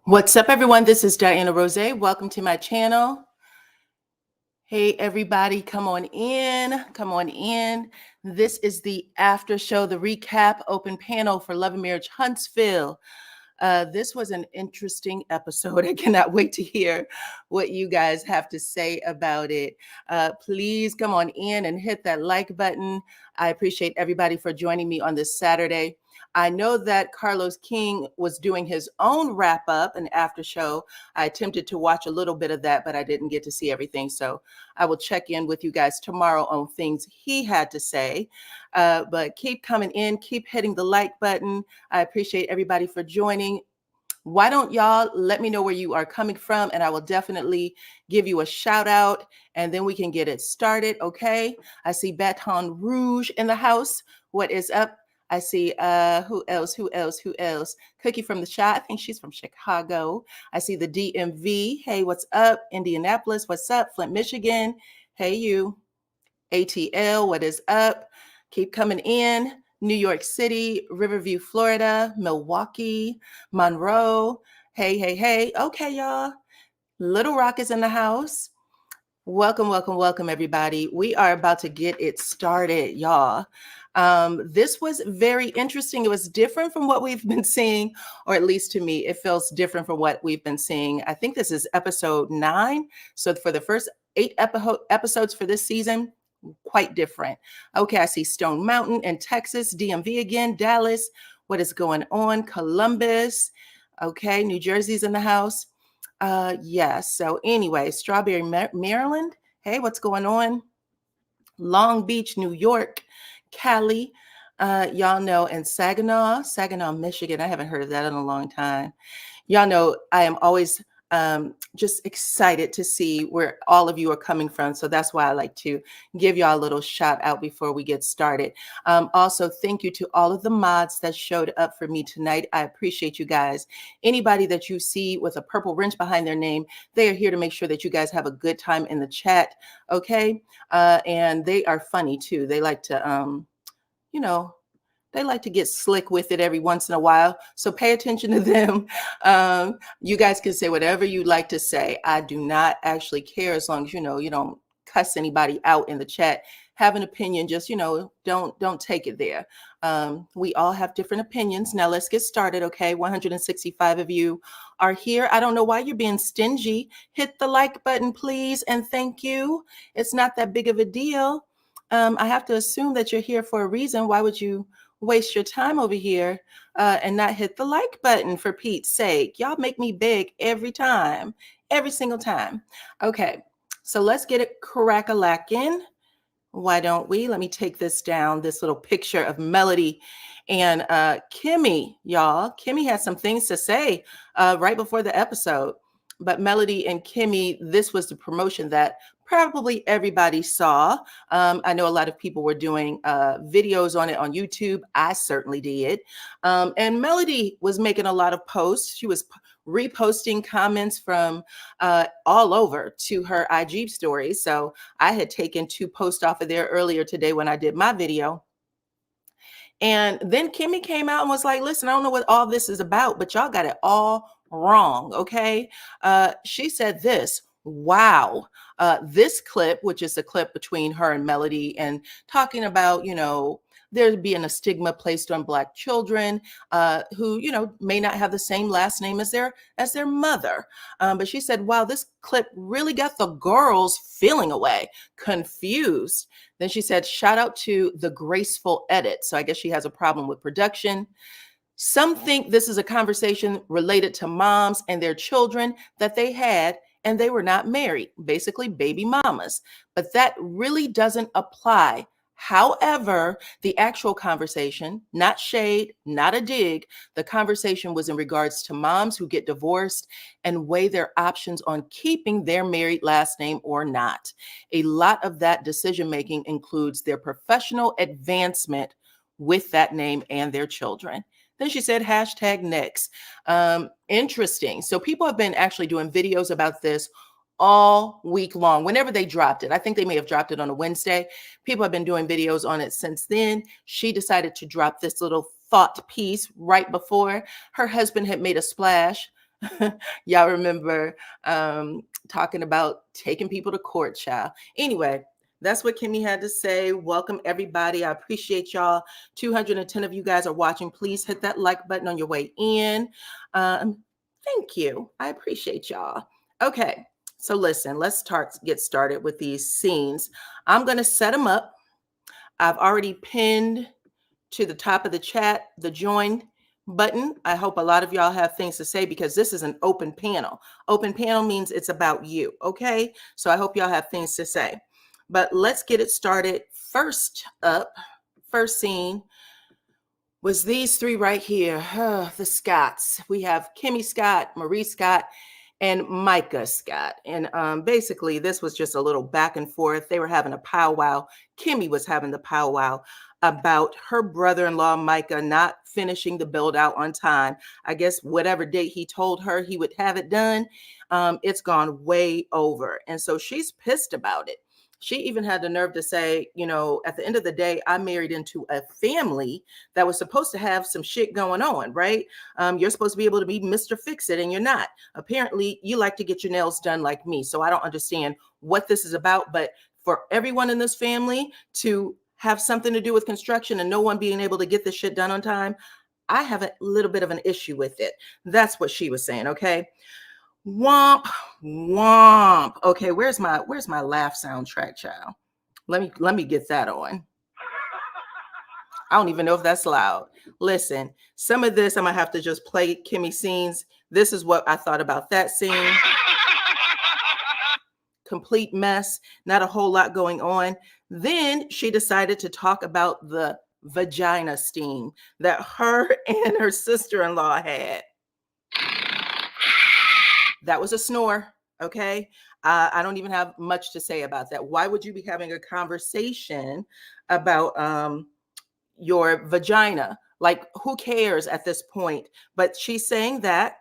What's up, everyone? This is DYANAROZAY. Welcome to my channel. Hey, everybody, come on in. Come on in. This is the after show, the recap open panel for Love and Marriage Huntsville. This was an interesting episode. I cannot wait to hear what you guys have to say about it. Please come on in and hit that like button. I appreciate everybody for joining me on this Saturday. I know that Carlos King was doing his own wrap up and after show. I attempted to watch a little bit of that, but I didn't get to see everything. So I will check in with you guys tomorrow on things he had to say. But keep coming in, keep hitting the like button. I appreciate everybody for joining. Why don't y'all let me know where you are coming from, and I will definitely give you a shout out, and then we can get it started, okay? I see Baton Rouge in the house. What is up? I see who else? Cookie from the Shot. I think she's from Chicago. I see the DMV. Hey, what's up? Indianapolis, what's up? Flint, Michigan. Hey, you. ATL, what is up? Keep coming in. New York City, Riverview, Florida, Milwaukee, Monroe. Hey. Okay, y'all. Little Rock is in the house. Welcome, everybody. We are about to get it started, y'all. This was very interesting. It was different from what we've been seeing, or at least to me, it feels different from what we've been seeing. I think this is episode 9. So for the first 8 episodes for this season, quite different. Okay, I see Stone Mountain in Texas, DMV again, Dallas. What is going on? Columbus. Okay, New Jersey's in the house. Yes. So anyway, Strawberry, Maryland. Hey, what's going on? Long Beach, New York, Cali, y'all know, and Saginaw, Michigan. I haven't heard of that in a long time. Y'all know I am always just excited to see where all of you are coming from. So that's why I like to give y'all a little shout out before we get started. Also, thank you to all of the mods that showed up for me tonight. I appreciate you guys. Anybody that you see with a purple wrench behind their name, they are here to make sure that you guys have a good time in the chat. Okay. And they are funny too. They like to, they like to get slick with it every once in a while. So pay attention to them. You guys can say whatever you like to say. I do not actually care as long as, you don't cuss anybody out in the chat. Have an opinion, just, don't take it there. We all have different opinions. Now let's get started, okay? 165 of you are here. I don't know why you're being stingy. Hit the like button, please, and thank you. It's not that big of a deal. I have to assume that you're here for a reason. Why would you waste your time over here and not hit the like button, for Pete's sake? Y'all make me beg every time, every single time. Okay, so let's get it crack-a-lackin'. Why don't we? Let me take this down, this little picture of Melody and Kimmy, y'all. Kimmy had some things to say right before the episode. But Melody and Kimmy, this was the promotion that probably everybody saw. I know a lot of people were doing videos on it on YouTube. I certainly did. And Melody was making a lot of posts. She was reposting comments from all over to her IG story. So I had taken 2 posts off of there earlier today when I did my video. And then Kimmy came out and was like, listen, I don't know what all this is about, but y'all got it all wrong, okay? She said this, wow. This clip, which is a clip between her and Melody and talking about, there being a stigma placed on Black children who, may not have the same last name as their mother. But she said, wow, this clip really got the girls feeling away, confused. Then she said, shout out to the graceful edit. So I guess she has a problem with production. Some think this is a conversation related to moms and their children that they had and they were not married, basically baby mamas. But that really doesn't apply. However, the actual conversation, not shade, not a dig, the conversation was in regards to moms who get divorced and weigh their options on keeping their married last name or not. A lot of that decision-making includes their professional advancement with that name and their children. Then she said, hashtag next. Interesting. So people have been actually doing videos about this all week long, whenever they dropped it. I think they may have dropped it on a Wednesday. People have been doing videos on it since then. She decided to drop this little thought piece right before. Her husband had made a splash Y'all remember talking about taking people to court, child. Anyway, that's what Kimmy had to say. Welcome, everybody. I appreciate y'all. 210 of you guys are watching. Please hit that like button on your way in. Thank you. I appreciate y'all. Okay, so listen, let's get started with these scenes. I'm going to set them up. I've already pinned to the top of the chat the join button. I hope a lot of y'all have things to say because this is an open panel. Open panel means it's about you, okay? So I hope y'all have things to say. But let's get it started. First up, first scene was these three right here, the Scotts. We have Kimmy Scott, Marie Scott, and Micah Scott. And basically, this was just a little back and forth. They were having a powwow. Kimmy was having the powwow about her brother-in-law, Micah, not finishing the build out on time. I guess whatever date he told her he would have it done, it's gone way over. And so she's pissed about it. She even had the nerve to say, you know, at the end of the day, I married into a family that was supposed to have some shit going on, right? You're supposed to be able to be Mr. Fix-It, and you're not. Apparently, you like to get your nails done like me. So I don't understand what this is about. But for everyone in this family to have something to do with construction and no one being able to get this shit done on time, I have a little bit of an issue with it. That's what she was saying, okay? Womp, womp. Okay, where's my laugh soundtrack, child? Let me get that on. I don't even know if that's loud. Listen, some of this I'm gonna have to just play Kimmy scenes. This is what I thought about that scene. Complete mess, not a whole lot going on. Then she decided to talk about the vagina steam that her and her sister-in-law had. That was a snore, okay? I don't even have much to say about that. Why would you be having a conversation about your vagina? Like, who cares at this point? But she's saying that.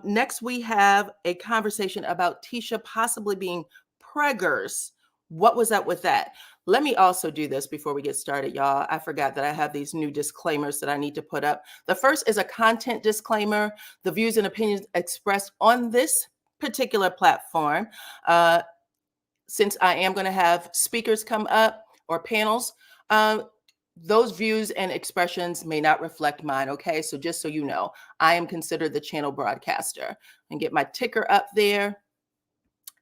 Next, we have a conversation about Tisha possibly being preggers. What was up with that? Let me also do this before we get started, y'all. I forgot that I have these new disclaimers that I need to put up. The first is a content disclaimer. The views and opinions expressed on this particular platform, since I am going to have speakers come up or panels, those views and expressions may not reflect mine, okay? So just so you know, I am considered the channel broadcaster. And get my ticker up there.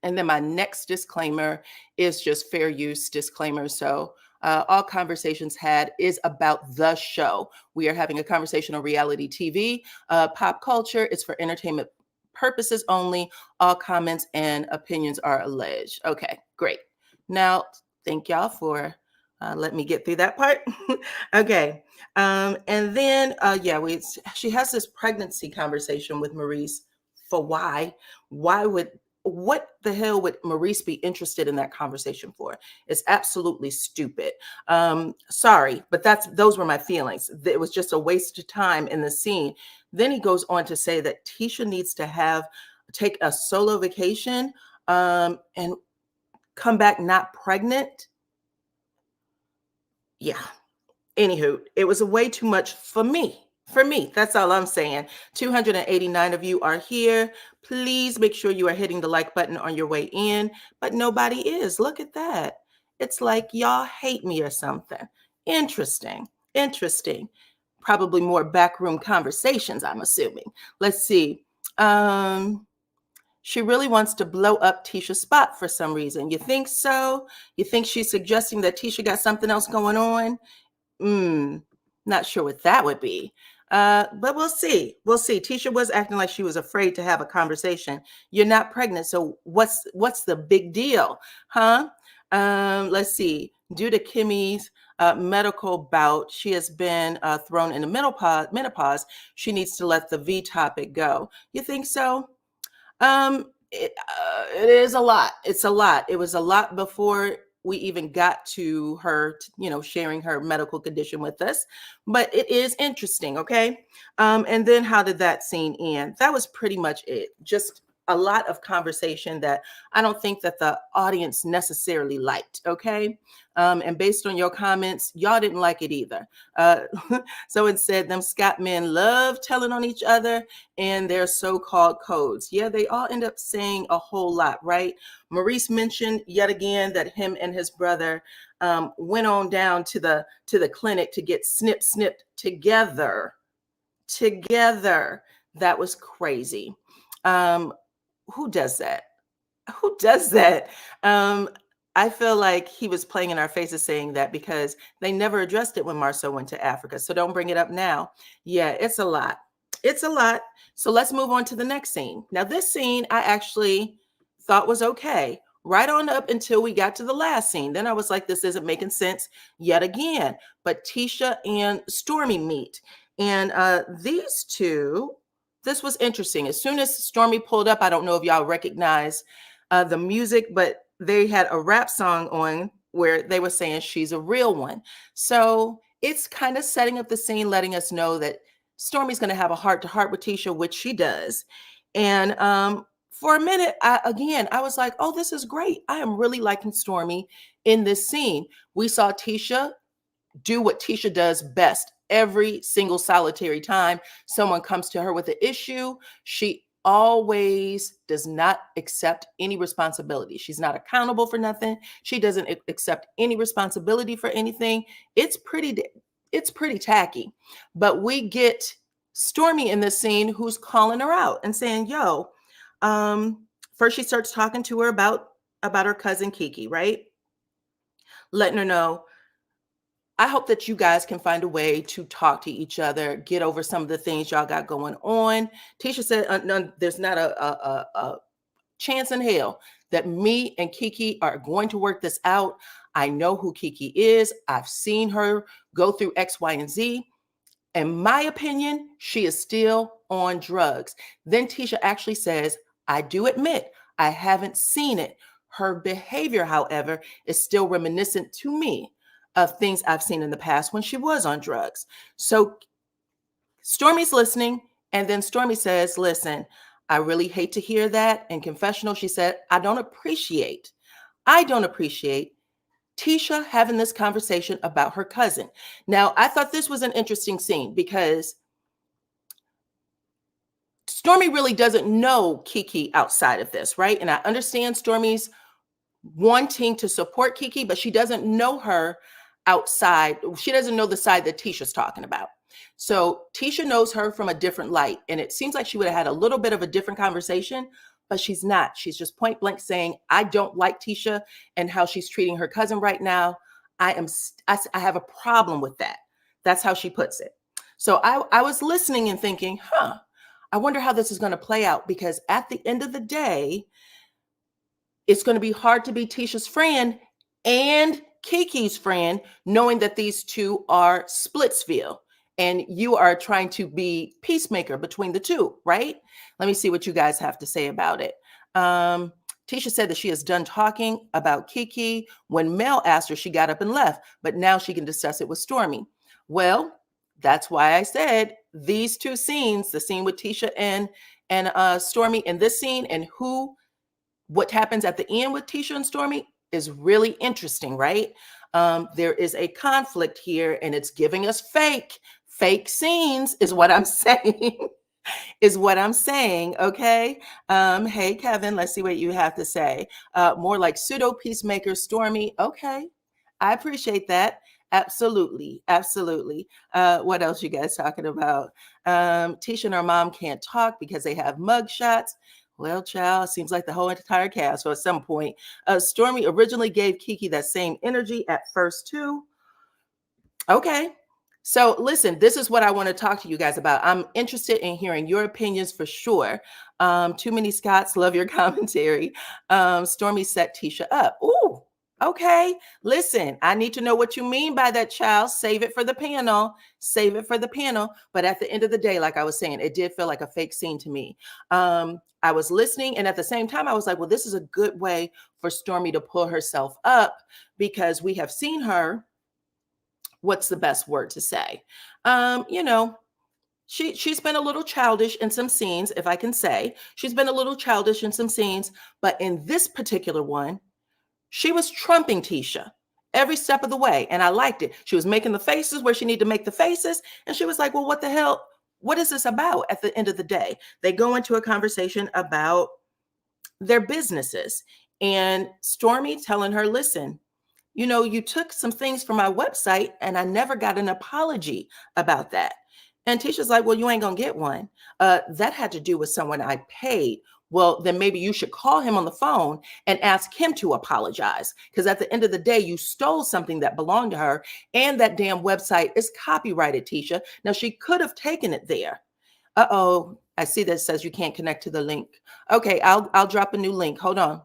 And then my next disclaimer is just fair use disclaimer. So all conversations had is about the show. We are having a conversation on reality TV, pop culture. It's for entertainment purposes only. All comments and opinions are alleged. Okay, great. Now, thank y'all for let me get through that part. Okay. And then, she has this pregnancy conversation with Maurice for why. What the hell would Maurice be interested in that conversation for? It's absolutely stupid. Sorry, but those were my feelings. It was just a waste of time in the scene. Then he goes on to say that Tisha needs to take a solo vacation and come back not pregnant. Yeah. Anywho, it was way too much for me. For me, that's all I'm saying. 289 of you are here. Please make sure you are hitting the like button on your way in, but nobody is. Look at that. It's like y'all hate me or something. Interesting. Interesting. Probably more backroom conversations, I'm assuming. Let's see. She really wants to blow up Tisha's spot for some reason. You think so? You think she's suggesting that Tisha got something else going on? Not sure what that would be. But we'll see. We'll see. Tisha was acting like she was afraid to have a conversation. You're not pregnant, so what's the big deal, huh? Let's see. Due to Kimmy's medical bout, she has been thrown into menopause. She needs to let the V topic go. You think so? It is a lot. It's a lot. It was a lot before we even got to her, sharing her medical condition with us, but it is interesting. Okay. And then how did that scene end? That was pretty much it. Just a lot of conversation that I don't think that the audience necessarily liked. Okay. And based on your comments, y'all didn't like it either. So it said them Scott men love telling on each other and their so-called codes. Yeah, they all end up saying a whole lot, right? Maurice mentioned yet again that him and his brother went on down to the clinic to get snipped together. That was crazy. Who does that? Who does that? I feel like he was playing in our faces saying that because they never addressed it when Marceau went to Africa. So don't bring it up now. Yeah, it's a lot. It's a lot. So let's move on to the next scene. Now, this scene I actually thought was okay, right on up until we got to the last scene. Then I was like, this isn't making sense yet again. But Tisha and Stormy meet. And these two, this was interesting. As soon as Stormy pulled up, I don't know if y'all recognize the music, but they had a rap song on where they were saying she's a real one. So it's kind of setting up the scene, letting us know that Stormy's going to have a heart-to-heart with Tisha, which she does. And for a minute, I was like, oh, this is great. I am really liking Stormy in this scene. We saw Tisha do what Tisha does best. Every single solitary time someone comes to her with an issue, she always does not accept any responsibility. She's not accountable for nothing. She doesn't accept any responsibility for anything. It's pretty tacky. But we get Stormy in this scene who's calling her out and saying, yo, first she starts talking to her about her cousin Kiki, right? Letting her know, I hope that you guys can find a way to talk to each other, get over some of the things y'all got going on. Tisha said, there's not a chance in hell that me and Kiki are going to work this out. I know who Kiki is. I've seen her go through X, Y, and Z. In my opinion, she is still on drugs. Then Tisha actually says, I do admit I haven't seen it. Her behavior, however, is still reminiscent to me of things I've seen in the past when she was on drugs. So Stormy's listening, and then Stormy says, listen, I really hate to hear that. In confessional, she said, I don't appreciate Tisha having this conversation about her cousin. Now, I thought this was an interesting scene because Stormy really doesn't know Kiki outside of this, right? And I understand Stormy's wanting to support Kiki, but she doesn't know her outside. She doesn't know the side that Tisha's talking about. So Tisha knows her from a different light. And it seems like she would have had a little bit of a different conversation, but she's not. She's just point blank saying, I don't like Tisha and how she's treating her cousin right now. I have a problem with that. That's how she puts it. So I was listening and thinking, I wonder how this is going to play out, because at the end of the day, it's going to be hard to be Tisha's friend and Kiki's friend, knowing that these two are Splitsville and you are trying to be peacemaker between the two, right? Let me see what you guys have to say about it. Tisha said that she is done talking about Kiki. When Mel asked her, she got up and left, but now she can discuss it with Stormy. Well, that's why I said these two scenes, the scene with Tisha and Stormy in this scene, and what happens at the end with Tisha and Stormy is really interesting, right? There is a conflict here, and it's giving us fake scenes is what I'm saying. Okay. Hey, Kevin, let's see what you have to say. More like pseudo peacemaker Stormy. Okay. I appreciate that. Absolutely. What else you guys talking about? Tisha and her mom can't talk because they have mug shots. Well, child, seems like the whole entire cast. So at some point, Stormy originally gave Kiki that same energy at first too. Okay. So listen, this is what I want to talk to you guys about. I'm interested in hearing your opinions for sure. Too many Scots, love your commentary. Stormy set Tisha up. Ooh, okay. Listen, I need to know what you mean by that, child. Save it for the panel. But at the end of the day, like I was saying, it did feel like a fake scene to me. I was listening, and at the same time, I was like, well, this is a good way for Stormy to pull herself up, because we have seen her, what's the best word to say? she's been a little childish in some scenes, if I can say. She's been a little childish in some scenes, but in this particular one, she was trumping Tisha every step of the way, and I liked it. She was making the faces where she needed to make the faces, and she was like, well, what the hell? What is this about at the end of the day? They go into a conversation about their businesses, and Stormy telling her, listen, you know, you took some things from my website and I never got an apology about that. And Tisha's like, well, you ain't gonna get one. That had to do with someone I paid. Well, then maybe you should call him on the phone and ask him to apologize. Because at the end of the day, you stole something that belonged to her, and that damn website is copyrighted, Tisha. Now, she could have taken it there. Uh-oh, I see that says you can't connect to the link. Okay, I'll drop a new link. Hold on.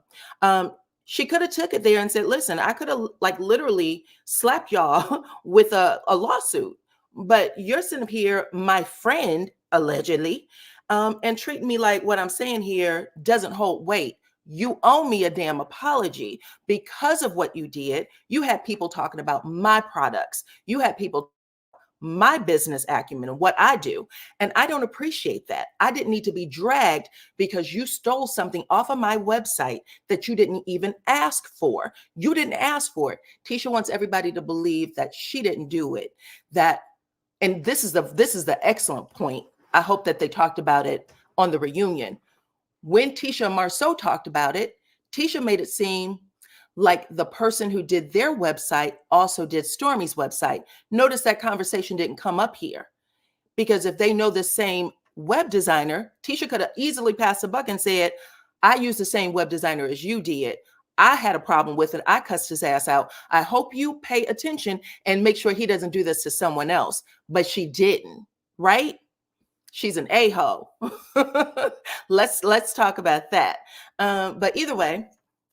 She could have took it there and said, listen, I could have like literally slapped y'all with a lawsuit, but you're sitting up here, my friend, allegedly, and treating me like what I'm saying here doesn't hold weight. You owe me a damn apology because of what you did. You had people talking about my products. You had people my business acumen and what I do. And I don't appreciate that. I didn't need to be dragged because you stole something off of my website that you didn't even ask for. You didn't ask for it. Tisha wants everybody to believe that she didn't do it. And this is the excellent point. I hope that they talked about it on the reunion. When Tisha and Marceau talked about it, Tisha made it seem like the person who did their website also did Stormy's website. Notice that conversation didn't come up here, because if they know the same web designer, Tisha could have easily passed the buck and said, I used the same web designer as you did. I had a problem with it. I cussed his ass out. I hope you pay attention and make sure he doesn't do this to someone else. But she didn't, right? She's an a-hole. Let's talk about that. But either way,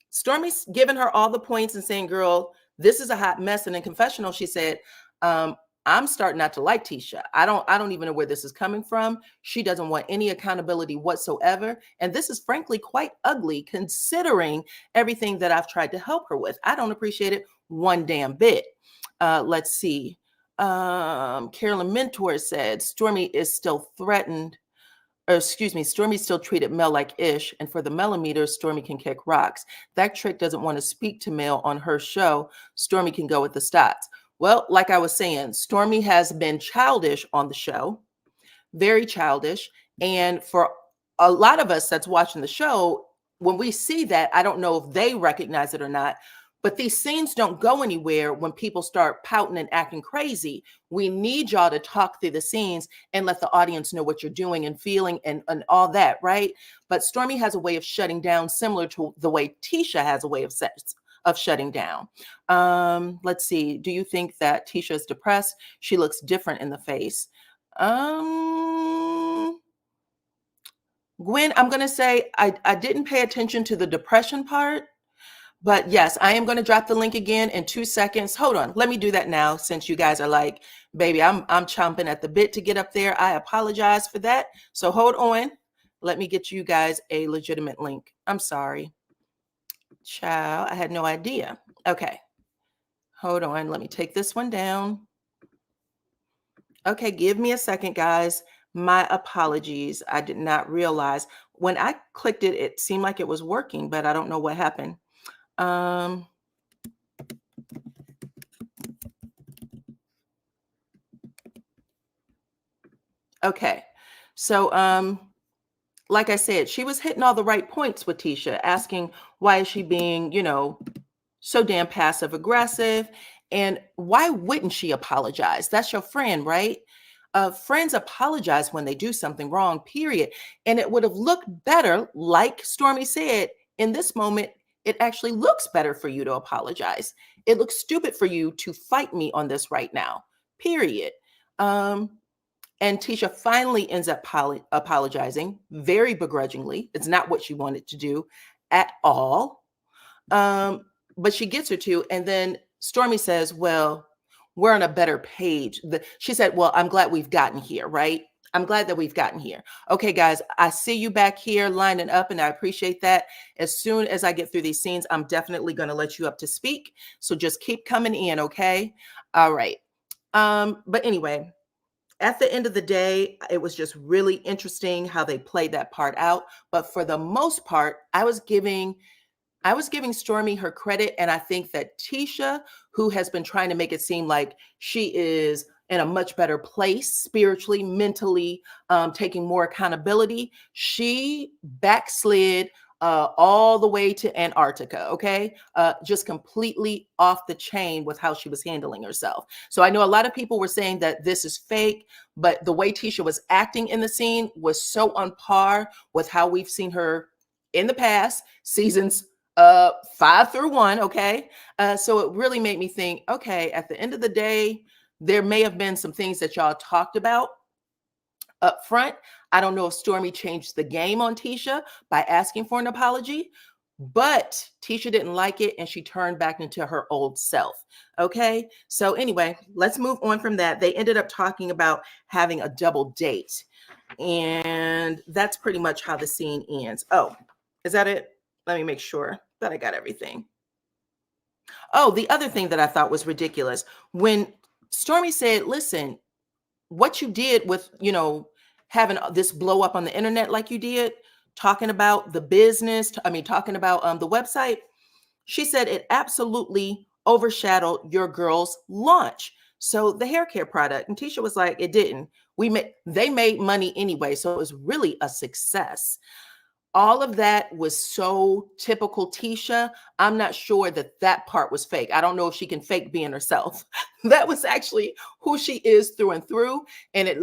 Stormy's giving her all the points and saying, girl, this is a hot mess. And in confessional, she said, I'm starting not to like Tisha. I don't even know where this is coming from. She doesn't want any accountability whatsoever. And this is frankly quite ugly considering everything that I've tried to help her with. I don't appreciate it one damn bit. Let's see. Carolyn Mentor said, Stormy is still threatened. Or excuse me, Stormy still treated Mel like ish, and for the millimeters, Stormy can kick rocks. That trick doesn't want to speak to Mel on her show. Stormy can go with the stats. Well, like I was saying, Stormy has been childish on the show, very childish. And for a lot of us that's watching the show, when we see that, I don't know if they recognize it or not, but these scenes don't go anywhere when people start pouting and acting crazy. We need y'all to talk through the scenes and let the audience know what you're doing and feeling and all that, right? But Stormy has a way of shutting down similar to the way Tisha has a way of shutting down. Let's see. Do you think that Tisha is depressed? She looks different in the face. Gwen, I'm going to say I didn't pay attention to the depression part. But yes, I am going to drop the link again in 2 seconds. Hold on. Let me do that now, since you guys are like, baby, I'm chomping at the bit to get up there. I apologize for that. So hold on. Let me get you guys a legitimate link. I'm sorry. Child, I had no idea. Okay. Hold on. Let me take this one down. Okay. Give me a second, guys. My apologies. I did not realize when I clicked it, it seemed like it was working, but I don't know what happened. Okay. So, like I said, she was hitting all the right points with Tisha, asking why is she being, so damn passive aggressive, and why wouldn't she apologize? That's your friend, right? Friends apologize when they do something wrong, period. And it would have looked better, like Stormy said, in this moment, it actually looks better for you to apologize. It looks stupid for you to fight me on this right now, period. And Tisha finally ends up apologizing very begrudgingly. It's not what she wanted to do at all. But she gets her to, and then Stormy says, well, we're on a better page. She said, well, I'm glad we've gotten here, right? I'm glad that we've gotten here. Okay, guys, I see you back here lining up, and I appreciate that. As soon as I get through these scenes, I'm definitely going to let you up to speak. So just keep coming in, okay? All right. But anyway, At the end of the day, it was just really interesting how they played that part out. But for the most part, I was giving Stormy her credit. And I think that Tisha, who has been trying to make it seem like she is in a much better place spiritually, mentally, taking more accountability, she backslid all the way to Antarctica, okay? Just completely off the chain with how she was handling herself. So I know a lot of people were saying that this is fake, but the way Tisha was acting in the scene was so on par with how we've seen her in the past, seasons 5 through 1, okay? So it really made me think, okay, at the end of the day, there may have been some things that y'all talked about up front. I don't know if Stormy changed the game on Tisha by asking for an apology, but Tisha didn't like it and she turned back into her old self. Okay. So anyway, let's move on from that. They ended up talking about having a double date. And that's pretty much how the scene ends. Oh, is that it? Let me make sure that I got everything. Oh, the other thing that I thought was ridiculous, when Stormy said, listen, what you did with, having this blow up on the internet like you did, talking about the business, talking about the website, she said it absolutely overshadowed your girl's launch. So the hair care product, and Tisha was like, it didn't. They made money anyway, so it was really a success. All of that was so typical Tisha. I'm not sure that that part was fake. I don't know if she can fake being herself. That was actually who she is through and through. And it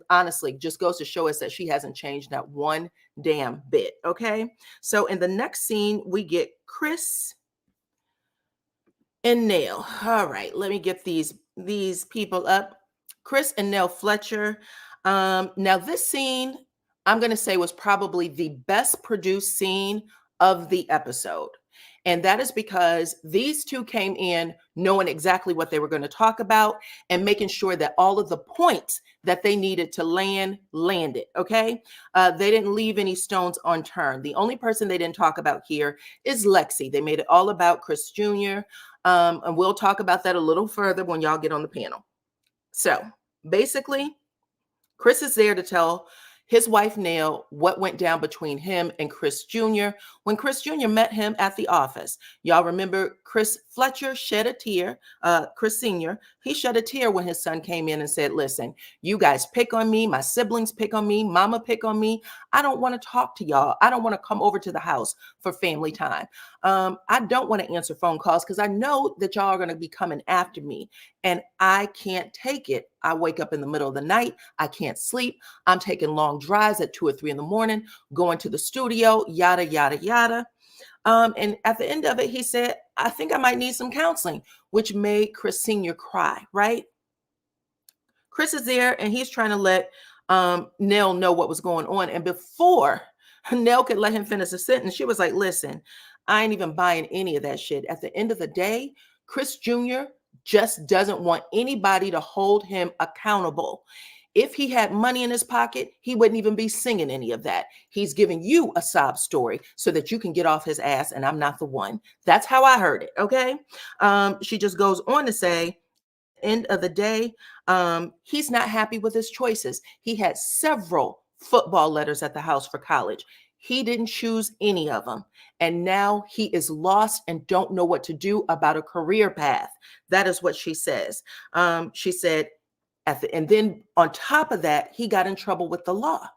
honestly just goes to show us that she hasn't changed not one damn bit. Okay. So in the next scene, we get Chris and Nell. All right, let me get these people up. Chris and Nell Fletcher. Now this scene, I'm going to say, was probably the best produced scene of the episode. And that is because these two came in knowing exactly what they were going to talk about and making sure that all of the points that they needed to landed. Okay. They didn't leave any stones unturned. The only person they didn't talk about here is Lexi. They made it all about Chris Jr. And we'll talk about that a little further when y'all get on the panel. So basically, Chris is there to tell his wife, Nell, what went down between him and Chris Jr. when Chris Jr. met him at the office. Y'all remember Chris Fletcher shed a tear, Chris Sr., he shed a tear when his son came in and said, listen, you guys pick on me, my siblings pick on me, mama pick on me. I don't want to talk to y'all. I don't want to come over to the house for family time. I don't want to answer phone calls because I know that y'all are going to be coming after me and I can't take it. I wake up in the middle of the night. I can't sleep. I'm taking long drives at 2 or 3 in the morning, going to the studio, yada, yada, yada. And at the end of it, he said, I think I might need some counseling, which made Chris Sr. cry, right? Chris is there and he's trying to let Nell know what was going on. And before Nell could let him finish the sentence, she was like, listen, I ain't even buying any of that shit. At the end of the day, Chris Jr. just doesn't want anybody to hold him accountable. If he had money in his pocket, he wouldn't even be singing any of that. He's giving you a sob story so that you can get off his ass, and I'm not the one. That's how I heard it, okay? She just goes on to say, end of the day, he's not happy with his choices. He had several football letters at the house for college. He didn't choose any of them. And now he is lost and don't know what to do about a career path. That is what she says. She said, and then on top of that, he got in trouble with the law.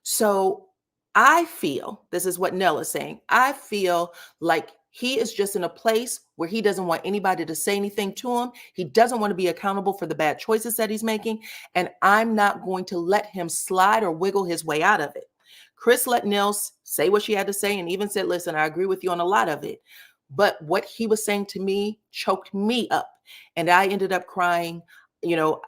So I feel, this is what Nell is saying, I feel like he is just in a place where he doesn't want anybody to say anything to him. He doesn't want to be accountable for the bad choices that he's making. And I'm not going to let him slide or wiggle his way out of it. Chris let Nell say what she had to say and even said, listen, I agree with you on a lot of it. But what he was saying to me choked me up. And I ended up crying.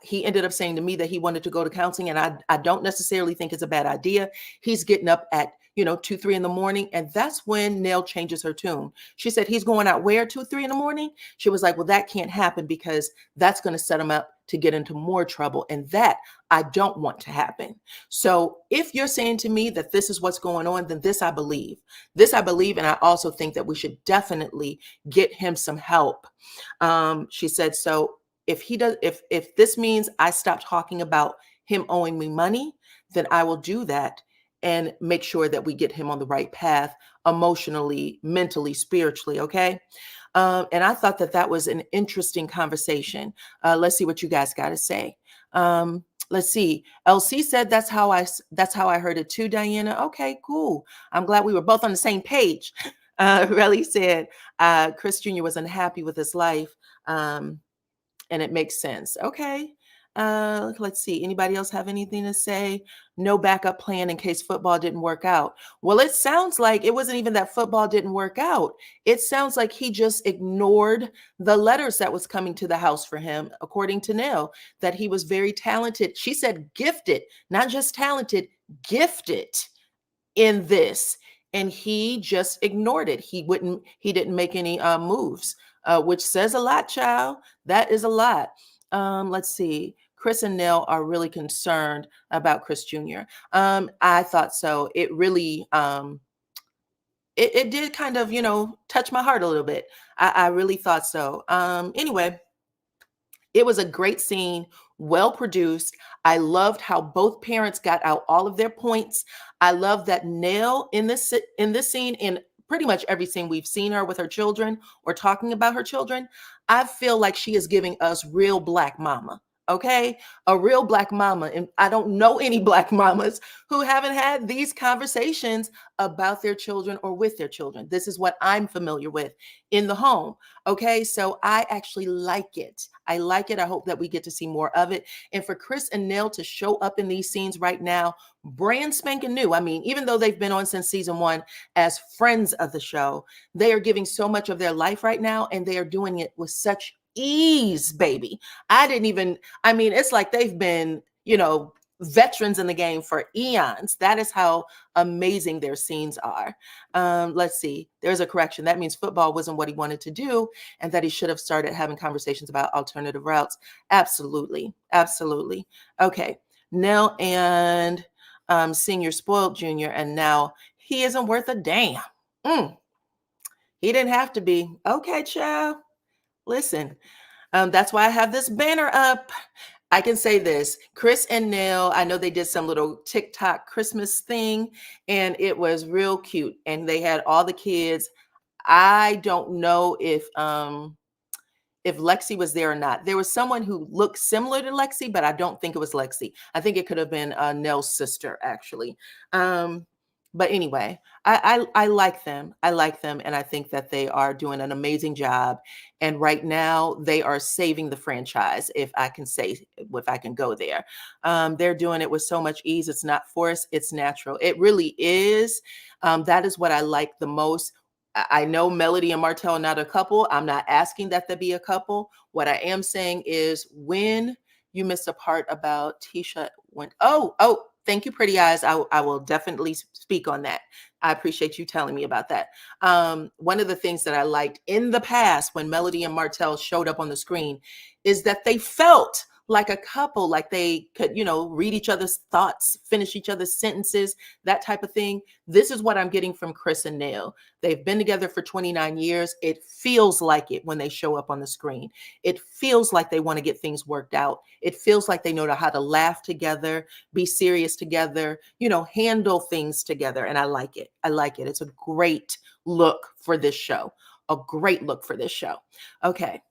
He ended up saying to me that he wanted to go to counseling, and I don't necessarily think it's a bad idea. He's getting up at, 2, 3 in the morning. And that's when Nell changes her tune. She said, he's going out where, 2, 3 in the morning? She was like, well, that can't happen because that's going to set him up to get into more trouble. And that I don't want to happen. So if you're saying to me that this is what's going on, then this I believe. This I believe. And I also think that we should definitely get him some help. She said, so if this means I stop talking about him owing me money, then I will do that and make sure that we get him on the right path emotionally, mentally, spiritually. Okay. And I thought that that was an interesting conversation. Let's see what you guys got to say. Let's see. LC said that's how I heard it too, Diana. Okay, cool. I'm glad we were both on the same page. Relly said Chris Jr. was unhappy with his life. And it makes sense. Okay. Let's see. Anybody else have anything to say? No backup plan in case football didn't work out. Well, it sounds like it wasn't even that football didn't work out. It sounds like he just ignored the letters that was coming to the house for him, according to Nell, that he was very talented. She said gifted, not just talented, gifted in this. And he just ignored it. He didn't make any moves, which says a lot, child. That is a lot. Let's see. Chris and Nell are really concerned about Chris Jr. I thought so. It really, it did kind of, touch my heart a little bit. I really thought so. Anyway, it was a great scene, well produced. I loved how both parents got out all of their points. I love that Nell in this scene, in pretty much every scene we've seen her with her children or talking about her children, I feel like she is giving us real Black mama. Okay, a real Black mama. And I don't know any Black mamas who haven't had these conversations about their children or with their children. This is what I'm familiar with in the home. Okay, so I actually like it. I like it. I hope that we get to see more of it. And for Chris and Nell to show up in these scenes right now, brand spanking new. I mean, even though they've been on since season 1 as friends of the show, they are giving so much of their life right now, and they are doing it with such ease, baby. It's like they've been, veterans in the game for eons. That is how amazing their scenes are. Let's see. There's a correction. That means football wasn't what he wanted to do and that he should have started having conversations about alternative routes. Absolutely. Absolutely. Okay. Nell and Senior spoiled Junior, and now he isn't worth a damn. He didn't have to be. Okay, child. Listen, that's why I have this banner up. I can say this, Chris and Nell, I know they did some little TikTok Christmas thing, and it was real cute. And they had all the kids. I don't know if Lexi was there or not. There was someone who looked similar to Lexi, but I don't think it was Lexi. I think it could have been Nell's sister, actually. But anyway, I like them. I like them. And I think that they are doing an amazing job. And right now they are saving the franchise, if I can go there. They're doing it with so much ease. It's not forced. It's natural. It really is. That is what I like the most. I know Melody and Martell are not a couple. I'm not asking that they be a couple. What I am saying is when you missed a part about Tisha thank you, Pretty Eyes. I will definitely speak on that. I appreciate you telling me about that. One of the things that I liked in the past when Melody and Martell showed up on the screen is that they felt like a couple, like they could, read each other's thoughts, finish each other's sentences, that type of thing. This is what I'm getting from Chris and Nell. They've been together for 29 years. It feels like it when they show up on the screen. It feels like they want to get things worked out. It feels like they know how to laugh together, be serious together, handle things together. And I like it. I like it. It's a great look for this show. A great look for this show. Okay.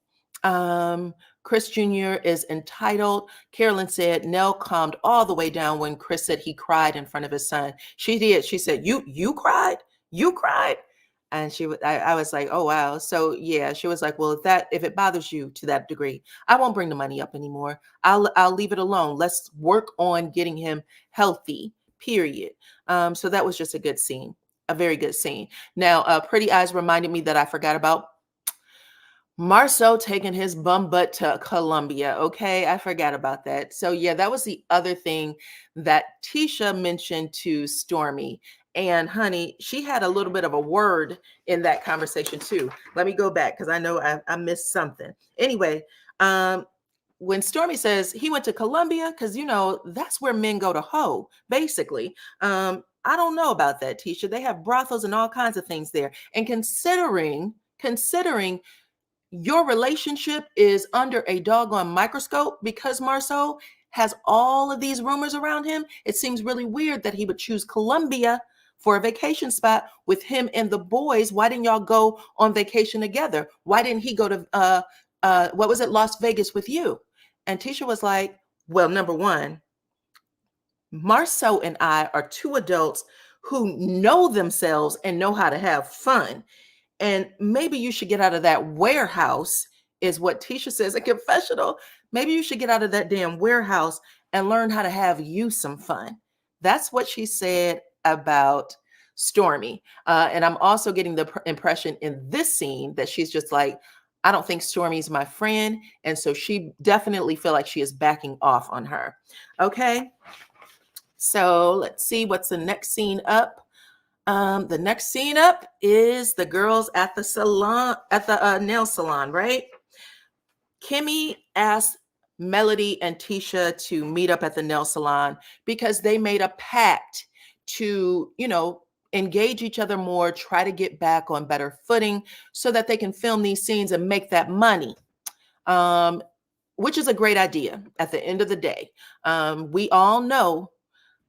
Chris Jr. is entitled. Carolyn said Nell calmed all the way down when Chris said he cried in front of his son. She did. She said, you cried? You cried? And I was like, oh, wow. So yeah, she was like, well, if it bothers you to that degree, I won't bring the money up anymore. I'll leave it alone. Let's work on getting him healthy, period. So that was just a good scene, a very good scene. Now, Pretty Eyes reminded me that I forgot about Marceau taking his bum butt to Colombia. Okay, I forgot about that. So yeah, that was the other thing that Tisha mentioned to Stormy. And honey, she had a little bit of a word in that conversation too. Let me go back because I know I missed something. Anyway, when Stormy says he went to Colombia, because that's where men go to hoe, basically. I don't know about that, Tisha. They have brothels and all kinds of things there. And considering your relationship is under a doggone microscope because Marceau has all of these rumors around him. It seems really weird that he would choose Colombia for a vacation spot with him and the boys. Why didn't y'all go on vacation together? Why didn't he go to what was it, Las Vegas with you? And Tisha was like, well, number one, Marceau and I are two adults who know themselves and know how to have fun. And maybe you should get out of that warehouse, is what Tisha says in confessional. Maybe you should get out of that damn warehouse and learn how to have you some fun. That's what she said about Stormy. And I'm also getting the impression in this scene that she's just like, I don't think Stormy's my friend. And so she definitely feel like she is backing off on her. Okay. So let's see what's the next scene up. The next scene up is the girls at the salon, at the nail salon, right? Kimmy asked Melody and Tisha to meet up at the nail salon because they made a pact to, engage each other more, try to get back on better footing so that they can film these scenes and make that money. Which is a great idea at the end of the day. We all know,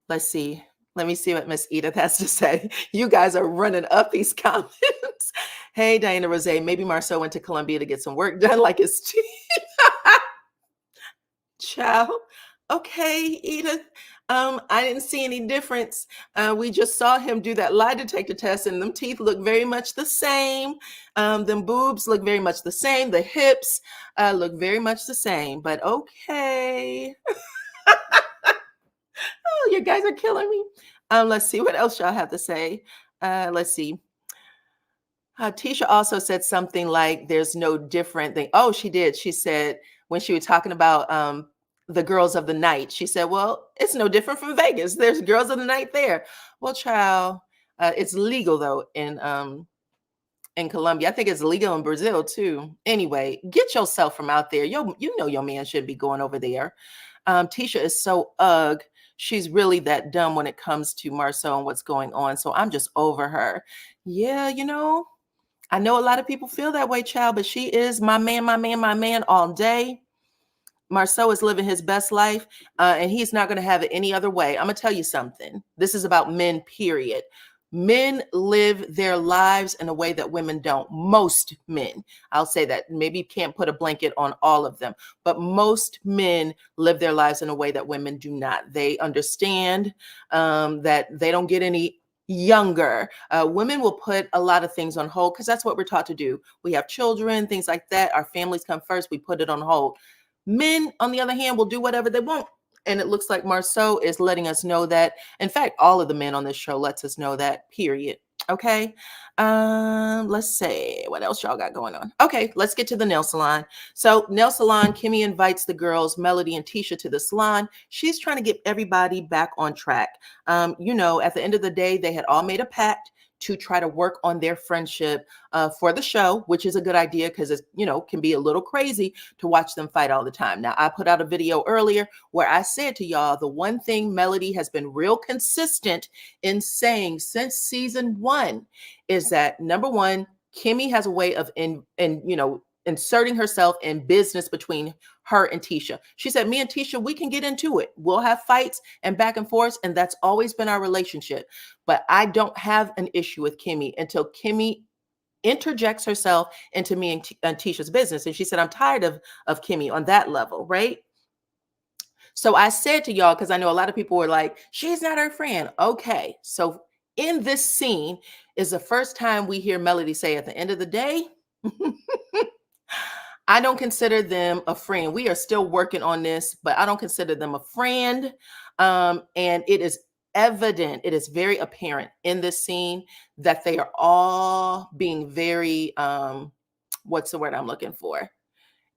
let's see. Let me see what Miss Edith has to say. You guys are running up these comments. Hey, DYANAROZAY, maybe Marceau went to Colombia to get some work done like his teeth. Ciao. Okay, Edith. I didn't see any difference. We just saw him do that lie detector test and them teeth look very much the same. Them boobs look very much the same. The hips look very much the same, but okay. Oh, you guys are killing me. Let's see what else y'all have to say. Let's see. Tisha also said something like, there's no different thing. Oh, she did. She said, when she was talking about the girls of the night, she said, well, it's no different from Vegas. There's girls of the night there. Well, child, it's legal though in Colombia. I think it's legal in Brazil too. Anyway, get yourself from out there. You know your man should be going over there. Tisha is so ugh. She's really that dumb when it comes to Marceau and what's going on. So I'm just over her. Yeah, I know a lot of people feel that way, child, but she is my man all day. Marceau is living his best life, and he's not going to have it any other way. I'm going to tell you something. This is about men, period. Men live their lives in a way that women don't. Most men, I'll say that. Maybe you can't put a blanket on all of them, but most men live their lives in a way that women do not. They understand that they don't get any younger. Women will put a lot of things on hold because that's what we're taught to do. We have children, things like that. Our families come first. We put it on hold. Men, on the other hand, will do whatever they want. And it looks like Marceau is letting us know that. In fact, all of the men on this show lets us know that, period. Okay. Let's see what else y'all got going on. Okay, let's get to the nail salon. So nail salon, Kimmy invites the girls, Melody and Tisha, to the salon. She's trying to get everybody back on track. At the end of the day, they had all made a pact to try to work on their friendship for the show, which is a good idea because it, can be a little crazy to watch them fight all the time. Now, I put out a video earlier where I said to y'all, the one thing Melody has been real consistent in saying since season 1 is that, number one, Kimmy has a way of inserting herself in business between her and Tisha. She said, me and Tisha, we can get into it. We'll have fights and back and forth. And that's always been our relationship. But I don't have an issue with Kimmy until Kimmy interjects herself into me and Tisha's business. And she said, I'm tired of Kimmy on that level, right? So I said to y'all, because I know a lot of people were like, she's not her friend. Okay. So in this scene is the first time we hear Melody say, at the end of the day, I don't consider them a friend. We are still working on this, but I don't consider them a friend. And it is evident, it is very apparent in this scene that they are all being very, what's the word I'm looking for?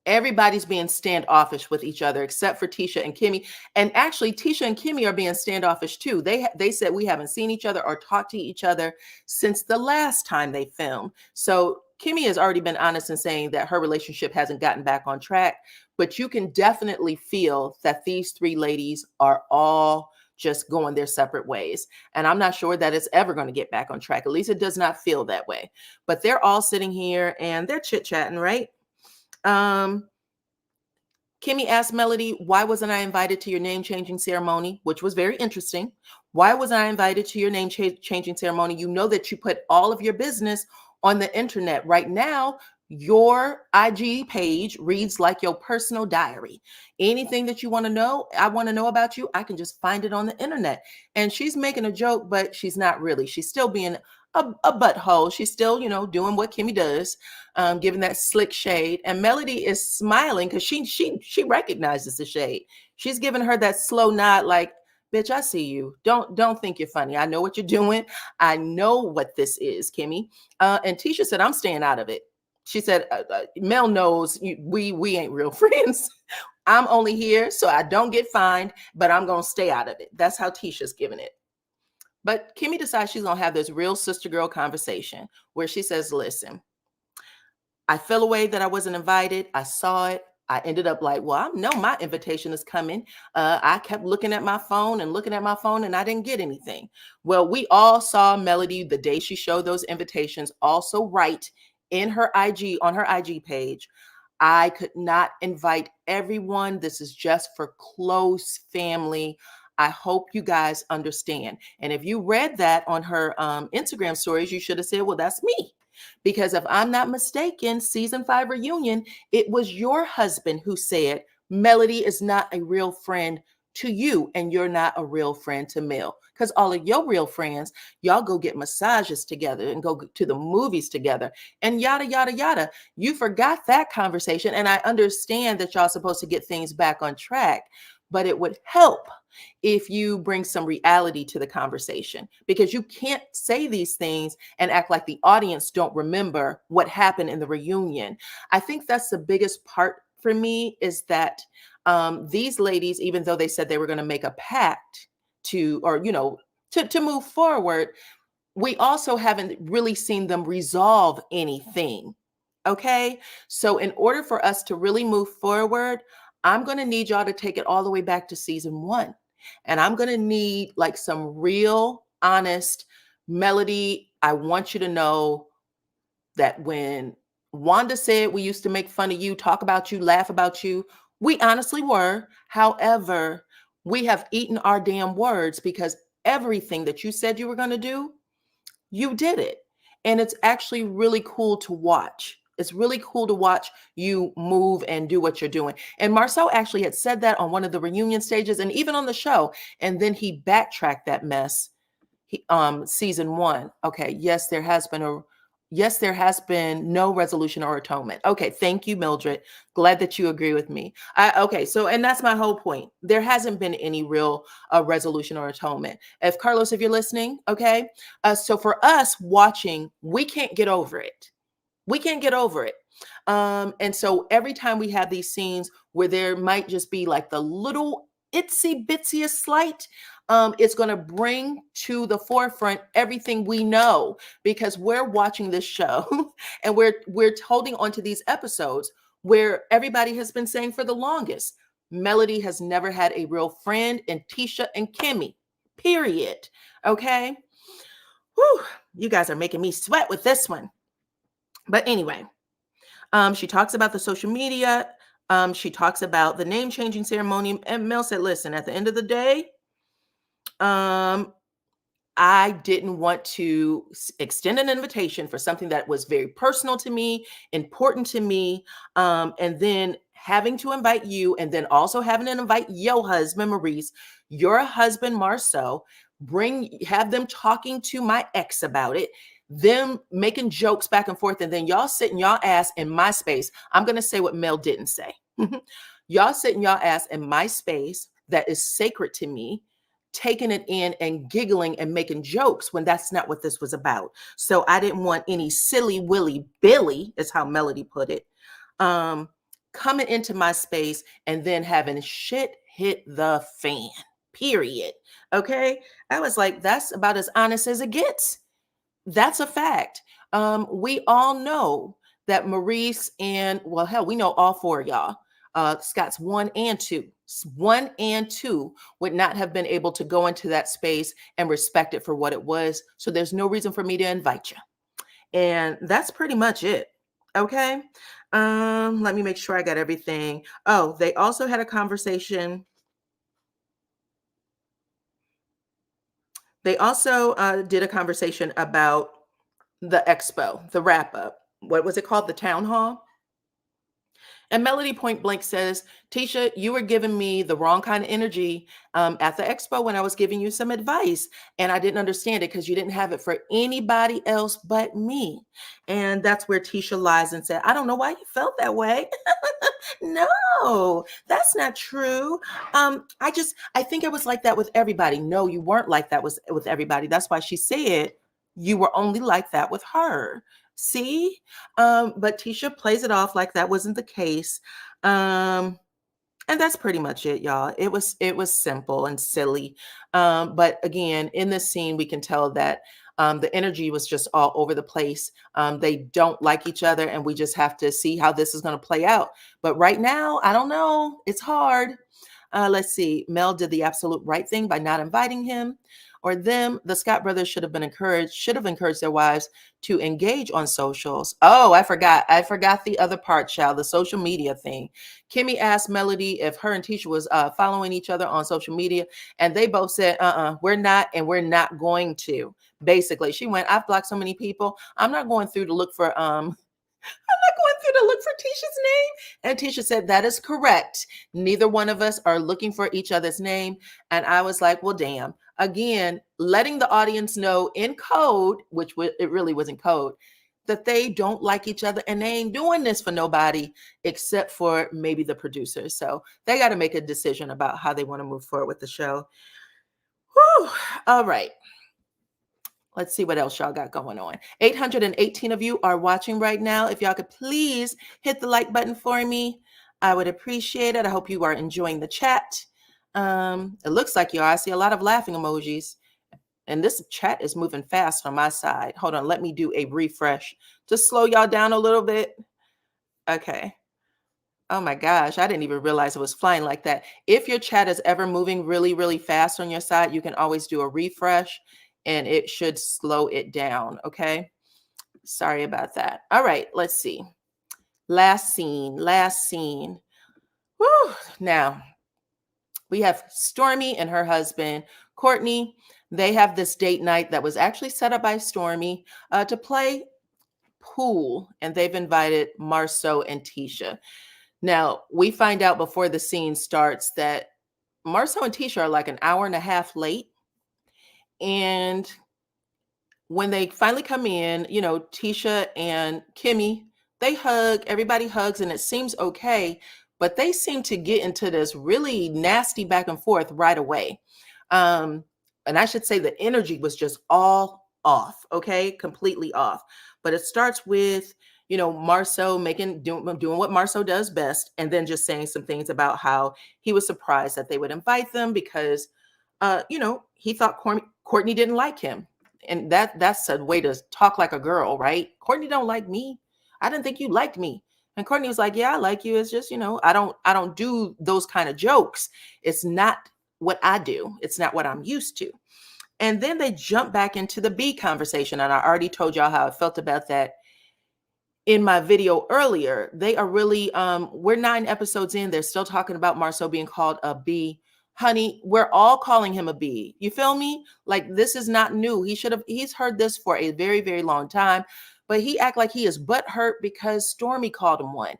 Everybody's being standoffish with each other except for Tisha and Kimmy. And actually, Tisha and Kimmy are being standoffish too. They said we haven't seen each other or talked to each other since the last time they filmed. So Kimmy has already been honest in saying that her relationship hasn't gotten back on track, but you can definitely feel that these three ladies are all just going their separate ways. And I'm not sure that it's ever going to get back on track. At least it does not feel that way. But they're all sitting here and they're chit-chatting, right? Kimmy asked Melody, why wasn't I invited to your name changing ceremony? Which was very interesting. Why wasn't I invited to your name changing ceremony? You know that you put all of your business on the internet. Right now, your IG page reads like your personal diary. Anything that you want to know, I want to know about you, I can just find it on the internet. And she's making a joke, but she's not really. She's still being a butthole. She's still, doing what Kimmy does, giving that slick shade. And Melody is smiling because she recognizes the shade. She's giving her that slow nod, like, bitch, I see you. Don't think you're funny. I know what you're doing. I know what this is, Kimmy. And Tisha said, I'm staying out of it. She said, Mel knows we ain't real friends. I'm only here so I don't get fined, but I'm going to stay out of it. That's how Tisha's giving it. But Kimmy decides she's going to have this real sister girl conversation where she says, listen, I fell away that I wasn't invited. I saw it. I ended up like, well, I know my invitation is coming. I kept looking at my phone and I didn't get anything. Well, we all saw Melody the day she showed those invitations also write in her on her IG page, I could not invite everyone. This is just for close family. I hope you guys understand. And if you read that on her Instagram stories, you should have said, well, that's me. Because if I'm not mistaken, season 5 reunion, it was your husband who said, Melody is not a real friend to you and you're not a real friend to Mel. Because all of your real friends, y'all go get massages together and go to the movies together and yada, yada, yada. You forgot that conversation. And I understand that y'all supposed to get things back on track, but it would help if you bring some reality to the conversation, because you can't say these things and act like the audience don't remember what happened in the reunion. I think that's the biggest part for me, is that these ladies, even though they said they were going to make a pact to move forward, we also haven't really seen them resolve anything. Okay. So in order for us to really move forward, I'm going to need y'all to take it all the way back to season 1. And I'm going to need like some real honest Melody. I want you to know that when Wanda said we used to make fun of you, talk about you, laugh about you, we honestly were. However, we have eaten our damn words, because everything that you said you were going to do, you did it. And it's actually really cool to watch. It's really cool to watch you move and do what you're doing. And Marcel actually had said that on one of the reunion stages and even on the show. And then he backtracked that mess. Season 1. Okay. Yes, there has been no resolution or atonement. Okay. Thank you, Mildred. Glad that you agree with me. Okay. So, and that's my whole point. There hasn't been any real resolution or atonement. If Carlos, if you're listening, okay. So for us watching, we can't get over it. We can't get over it. And so every time we have these scenes where there might just be like the little itsy bitsiest slight, it's going to bring to the forefront everything we know, because we're watching this show and we're holding on to these episodes where everybody has been saying for the longest, Melody has never had a real friend in Tisha and Kimmy, period. Okay. Whew, you guys are making me sweat with this one. But anyway, she talks about the social media. She talks about the name changing ceremony. And Mel said, listen, at the end of the day, I didn't want to extend an invitation for something that was very personal to me, important to me. And then having to invite you, and then also having to invite your husband, Maurice, your husband, Marceau, have them talking to my ex about it, them making jokes back and forth, and then y'all sitting y'all ass in my space. I'm going to say what Mel didn't say. Y'all sitting y'all ass in my space that is sacred to me, taking it in and giggling and making jokes when that's not what this was about. So I didn't want any silly willy Billy, is how Melody put it, coming into my space and then having shit hit the fan, period. Okay. I was like, that's about as honest as it gets. That's a fact. We all know that Maurice and, well, hell, we know all 4 of y'all, Scott's 1 and 2. 1 and 2 would not have been able to go into that space and respect it for what it was. So there's no reason for me to invite you. And that's pretty much it. Okay. Let me make sure I got everything. Oh, they also had a conversation. They also did a conversation about the expo, the wrap up. What was it called? The town hall? And Melody point blank says, Tisha, you were giving me the wrong kind of energy at the expo when I was giving you some advice. And I didn't understand it because you didn't have it for anybody else but me. And that's where Tisha lies and said, I don't know why you felt that way. No, that's not true. I think it was like that with everybody. No, you weren't like that with everybody. That's why she said you were only like that with her. See? But Tisha plays it off like that wasn't the case. And that's pretty much it, y'all. It was simple and silly. But again, in this scene, we can tell that the energy was just all over the place. They don't like each other, and we just have to see how this is going to play out. But right now, I don't know. It's hard. Let's see. Mel did the absolute right thing by not inviting him or them. The Scott brothers should have encouraged their wives to engage on socials. Oh, I forgot the other part, child, the social media thing. Kimmy asked Melody if her and Tisha was following each other on social media, and they both said, we're not, and we're not going to. Basically, she went, I've blocked so many people. I'm not going through to look for Tisha's name. And Tisha said, that is correct. Neither one of us are looking for each other's name. And I was like, well, damn. Again, letting the audience know in code, which it really wasn't code, that they don't like each other and they ain't doing this for nobody except for maybe the producers. So they got to make a decision about how they want to move forward with the show. Whew. All right. Let's see what else y'all got going on. 818 of you are watching right now. If y'all could please hit the like button for me, I would appreciate it. I hope you are enjoying the chat. It looks like you are. I see a lot of laughing emojis. And this chat is moving fast on my side. Hold on, let me do a refresh. Just slow y'all down a little bit. Okay. Oh my gosh, I didn't even realize it was flying like that. If your chat is ever moving really, really fast on your side, you can always do a refresh and it should slow it down, okay? Sorry about that. All right, let's see. Last scene. Whew. Now, we have Stormy and her husband, Courtney. They have this date night that was actually set up by Stormy to play pool, and they've invited Marceau and Tisha. Now, we find out before the scene starts that Marceau and Tisha are like an hour and a half late. And when they finally come in, Tisha and Kimmy, they hug, everybody hugs, and it seems okay. But they seem to get into this really nasty back and forth right away. And I should say the energy was just all off, okay? Completely off. But it starts with Marceau doing what Marceau does best, and then just saying some things about how he was surprised that they would invite them because, he thought Courtney didn't like him, and that's a way to talk like a girl, right? Courtney don't like me. I didn't think you liked me. And Courtney was like, yeah, I like you. It's just, I don't do those kind of jokes. It's not what I do. It's not what I'm used to. And then they jump back into the B conversation, and I already told y'all how I felt about that in my video earlier. They are really, we're 9 episodes in. They're still talking about Marceau being called a B. Honey, we're all calling him a B. You feel me? Like, this is not new. He's heard this for a very, very long time, but he act like he is butthurt because Stormy called him one.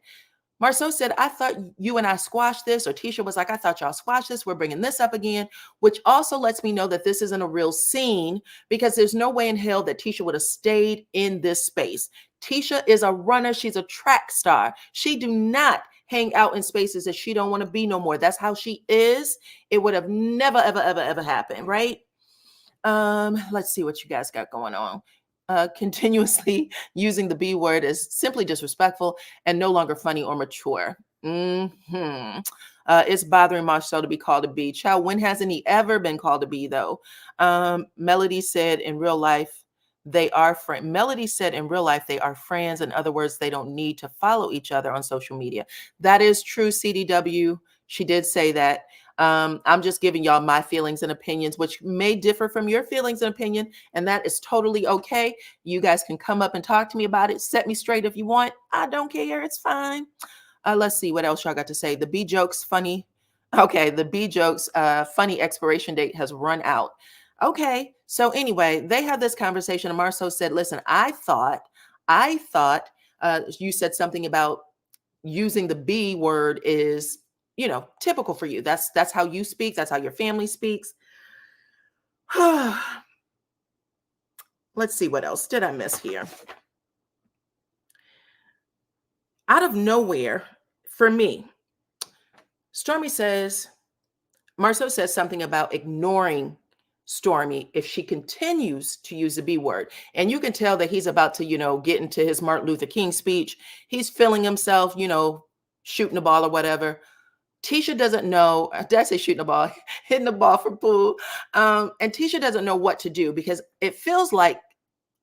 Marceau said, I thought you and I squashed this, or Tisha was like, I thought y'all squashed this. We're bringing this up again, which also lets me know that this isn't a real scene, because there's no way in hell that Tisha would have stayed in this space. Tisha is a runner. She's a track star. She do not hang out in spaces that she don't want to be no more. That's how she is. It would have never, ever, ever, ever happened, right? Let's see what you guys got going on. Continuously using the B word is simply disrespectful and no longer funny or mature. It's bothering Marceau to be called a B. Child, when hasn't he ever been called a B, though? Melody said in real life, they are friends. Melody said in real life, they are friends. In other words, they don't need to follow each other on social media. That is true, CDW. She did say that. I'm just giving y'all my feelings and opinions, which may differ from your feelings and opinion, and that is totally okay. You guys can come up and talk to me about it. Set me straight if you want. I don't care. It's fine. Let's see what else y'all got to say. The B jokes funny. Okay, the B jokes funny expiration date has run out. Okay, so anyway, they had this conversation, and Marceau said, "Listen, I thought you said something about using the B word is, typical for you. That's how you speak. That's how your family speaks." Let's see, what else did I miss here? Out of nowhere, for me, Marceau says something about ignoring Stormy if she continues to use the B word. And you can tell that he's about to, get into his Martin Luther King speech. He's feeling himself, shooting the ball or whatever. Tisha doesn't know, did I say shooting the ball? Hitting the ball for pool. And Tisha doesn't know what to do because it feels like,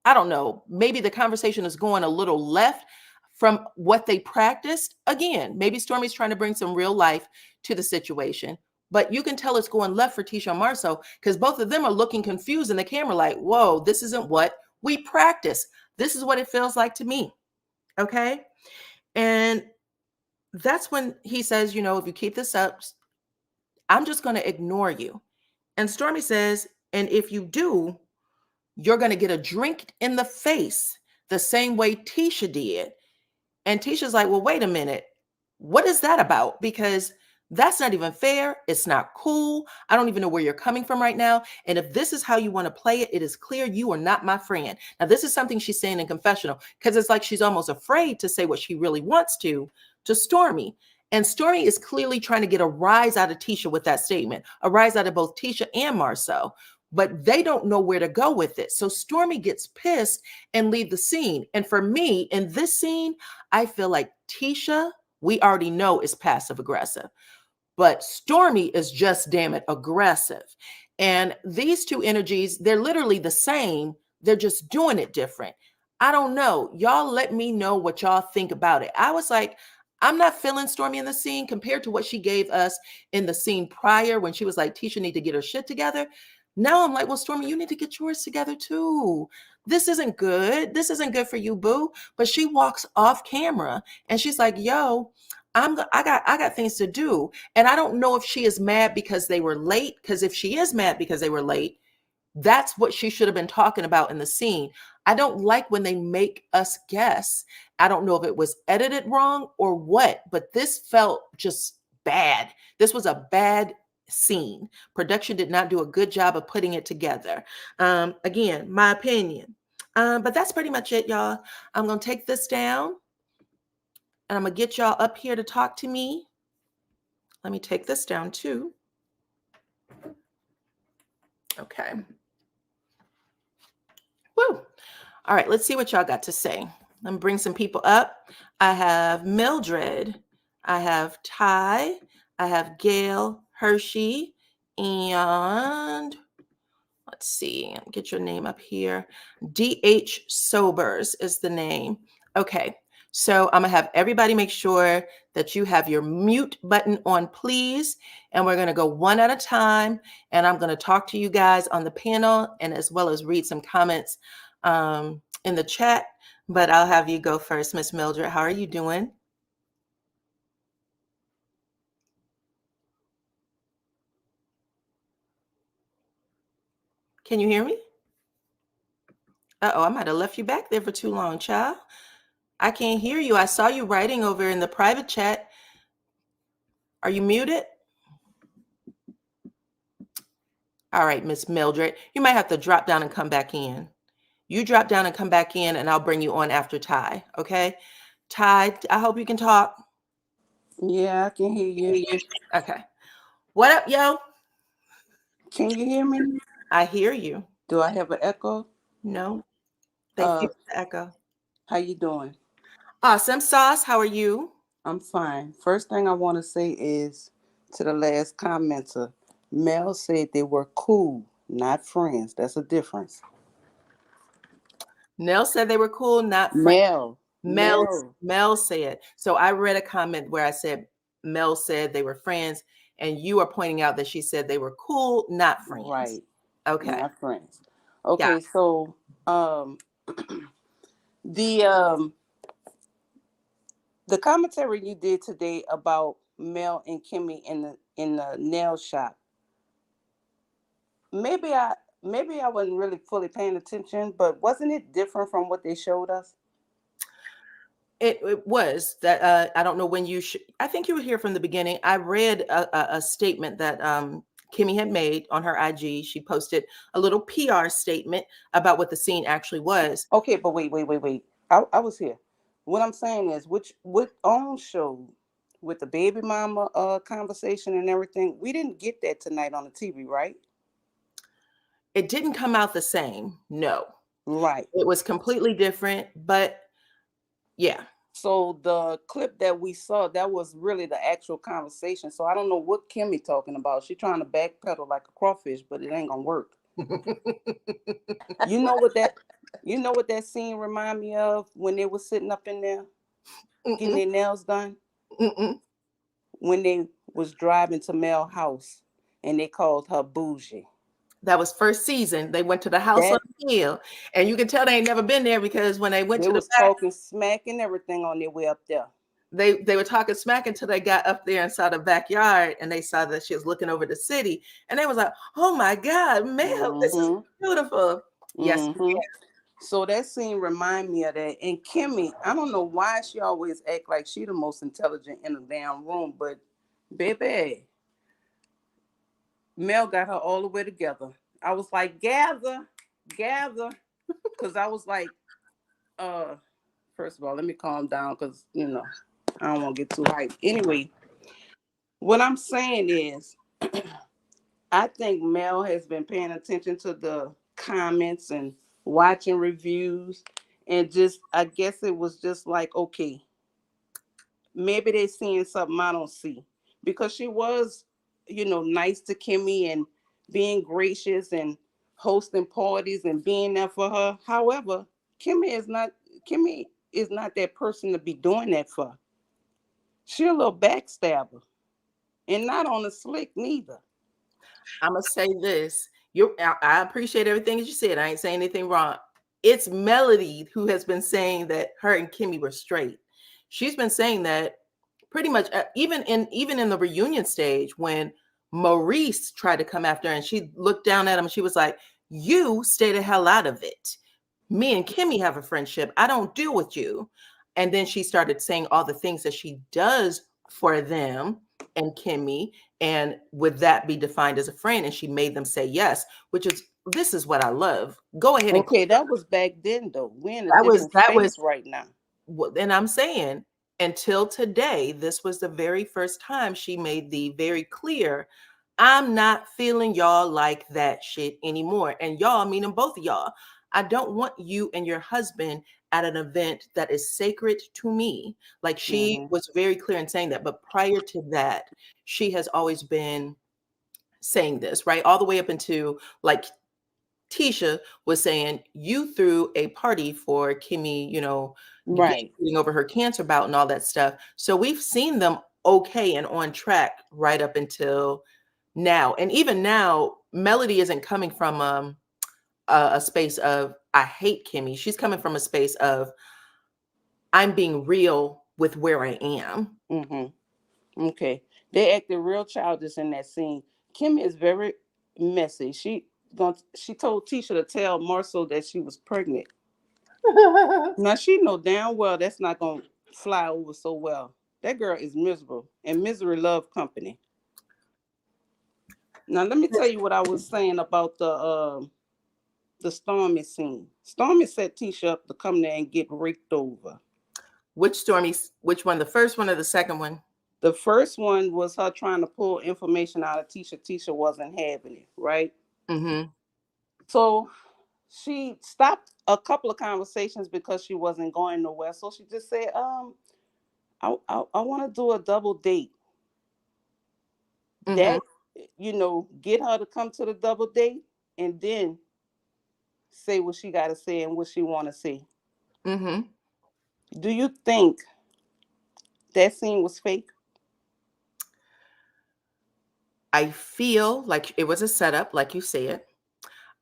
I don't know, maybe the conversation is going a little left from what they practiced. Again, maybe Stormy's trying to bring some real life to the situation, but you can tell it's going left for Tisha and Marceau because both of them are looking confused in the camera like, whoa, this isn't what we practice. This is what it feels like to me. Okay. And that's when he says, if you keep this up, I'm just going to ignore you. And Stormy says, and if you do, you're going to get a drink in the face the same way Tisha did. And Tisha's like, well, wait a minute. What is that about? Because that's not even fair. It's not cool. I don't even know where you're coming from right now. And if this is how you want to play it, it is clear you are not my friend. Now, this is something she's saying in confessional because it's like she's almost afraid to say what she really wants to Stormy. And Stormy is clearly trying to get a rise out of Tisha with that statement, a rise out of both Tisha and Marceau. But they don't know where to go with it. So Stormy gets pissed and leave the scene. And for me, in this scene, I feel like Tisha, we already know, is passive aggressive. But Stormy is just damn it aggressive. And these two energies, they're literally the same. They're just doing it different. I don't know. Y'all let me know what y'all think about it. I was like, I'm not feeling Stormy in the scene compared to what she gave us in the scene prior when she was like, Tisha need to get her shit together. Now I'm like, well, Stormy, you need to get yours together too. This isn't good. This isn't good for you, boo. But she walks off camera and she's like, yo, I got things to do. And I don't know if she is mad because they were late, because if she is mad because they were late, that's what she should have been talking about in the scene. I don't like when they make us guess. I don't know if it was edited wrong or what, but this felt just bad. This was a bad scene. Production did not do a good job of putting it together. Again, my opinion. But that's pretty much it, y'all. I'm going to take this down and I'm going to get y'all up here to talk to me. Let me take this down too. Okay. Woo. All right, let's see what y'all got to say. Let me bring some people up. I have Mildred. I have Ty. I have Gail Hershey. And let's see, get your name up here. DH Sobers is the name. Okay, so I'm gonna have everybody make sure that you have your mute button on, please. And we're gonna go one at a time. And I'm gonna talk to you guys on the panel and as well as read some comments in the chat. But I'll have you go first, Miss Mildred. How are you doing? Can you hear me? Uh-oh, I might have left you back there for too long, child. I can't hear you. I saw you writing over in the private chat. Are you muted? All right, Miss Mildred, you might have to drop down and come back in. You drop down and come back in, and I'll bring you on after Ty, okay? Ty, I hope you can talk. Yeah, I can hear you. Okay. What up, yo? Can you hear me? I hear you. Do I have an echo? No. Thank you for the echo. How you doing? Awesome. Sauce, how are you? I'm fine. First thing I want to say is to the last commenter, Mel said they were cool, not friends. That's a difference. Nell said they were cool, not friends. Mel. Mel said. So I read a comment where I said Mel said they were friends. and you are pointing out that she said they were cool, not friends. Right. Okay. Not friends. Yeah. Okay, so the the commentary you did today about Mel and Kimmy in the nail shop. Maybe I wasn't really fully paying attention, but wasn't it different from what they showed us? It was that I don't know when I think you were here from the beginning. I read a statement that Kimmy had made on her IG. She posted a little PR statement about what the scene actually was. Okay, but wait. I was here. What I'm saying is, what on show with the baby mama conversation and everything, we didn't get that tonight on the TV, right? It didn't come out the same. No, Right. it was completely different. But yeah, So the clip that we saw, that was really the actual conversation. So I don't know what Kimmy talking about. She trying to backpedal like a crawfish, but it ain't gonna work. You know what that scene remind me of when they were sitting up in there getting Mm-mm, their nails done? mm-mm. When they was driving to Mel's house and they called her bougie. That was first season. They went to the house on That the hill, and you can tell they ain't never been there because when they went they to the was back, talking smack and everything on their way up there. they were talking smack until they got up there and saw the backyard, and they saw that she was looking over the city, and they was like, "Oh my God, Mel, this is Mm-hmm. beautiful." Yes, Mm-hmm. So that scene remind me of that. And Kimmy, I don't know why she always act like she the most intelligent in the damn room, but baby, Mel got her all the way together. I was like, gather, because I was like, uh, first of all, let me calm down because I don't want to get too hyped. Anyway, what I'm saying is, I think Mel has been paying attention to the comments and watching reviews, and just I guess it was just like, okay, maybe they seeing something I don't see, because she was, nice to Kimmy and being gracious and hosting parties and being there for her. However, Kimmy is not that person to be doing that for. She a little backstabber, and not on the slick neither. I'm gonna say this. I appreciate everything that you said. I ain't saying anything wrong. It's Melody who has been saying that her and Kimmy were straight. She's been saying that pretty much even in the reunion stage when Maurice tried to come after her and she looked down at him and she was like, "You stay the hell out of it. Me and Kimmy have a friendship. I don't deal with you." And then she started saying all the things that she does for them and Kimmy, and would that be defined as a friend? And she made them say yes, which is this is what I love. Go ahead and Okay, that was back then though. We're in a that was different that was phase right now. and I'm saying until today, this was the very first time she made the very clear, I'm not feeling y'all like that shit anymore. And y'all, meaning both of y'all, I don't want you and your husband at an event that is sacred to me. Like she Hmm. was very clear in saying that. But prior to that, she has always been saying this, right? All the way up into like Tisha was saying, you threw a party for Kimmy, Right. getting over her cancer bout and all that stuff. So we've seen them okay and on track right up until now. And even now, Melody isn't coming from a space of, I hate Kimmy. She's coming from a space of, I'm being real with where I am. Hmm. Okay. They acted real childish in that scene. Kim is very messy. She told Tisha to tell Marcel that she was pregnant. Now she know damn well that's not gonna fly over so well. That girl is miserable, and misery love company. Now let me tell you what I was saying about the Stormy scene. Stormy set Tisha up to come there and get raked over. Which one? The first one or the second one? The first one was her trying to pull information out of Tisha. Tisha wasn't having it, right? Mm-hmm. So she stopped a couple of conversations because she wasn't going nowhere. So she just said, I want to do a double date. Mm-hmm. That, get her to come to the double date and then say what she got to say and what she want to say. Mm-hmm. Do you think that scene was fake? I feel like it was a setup, like you said.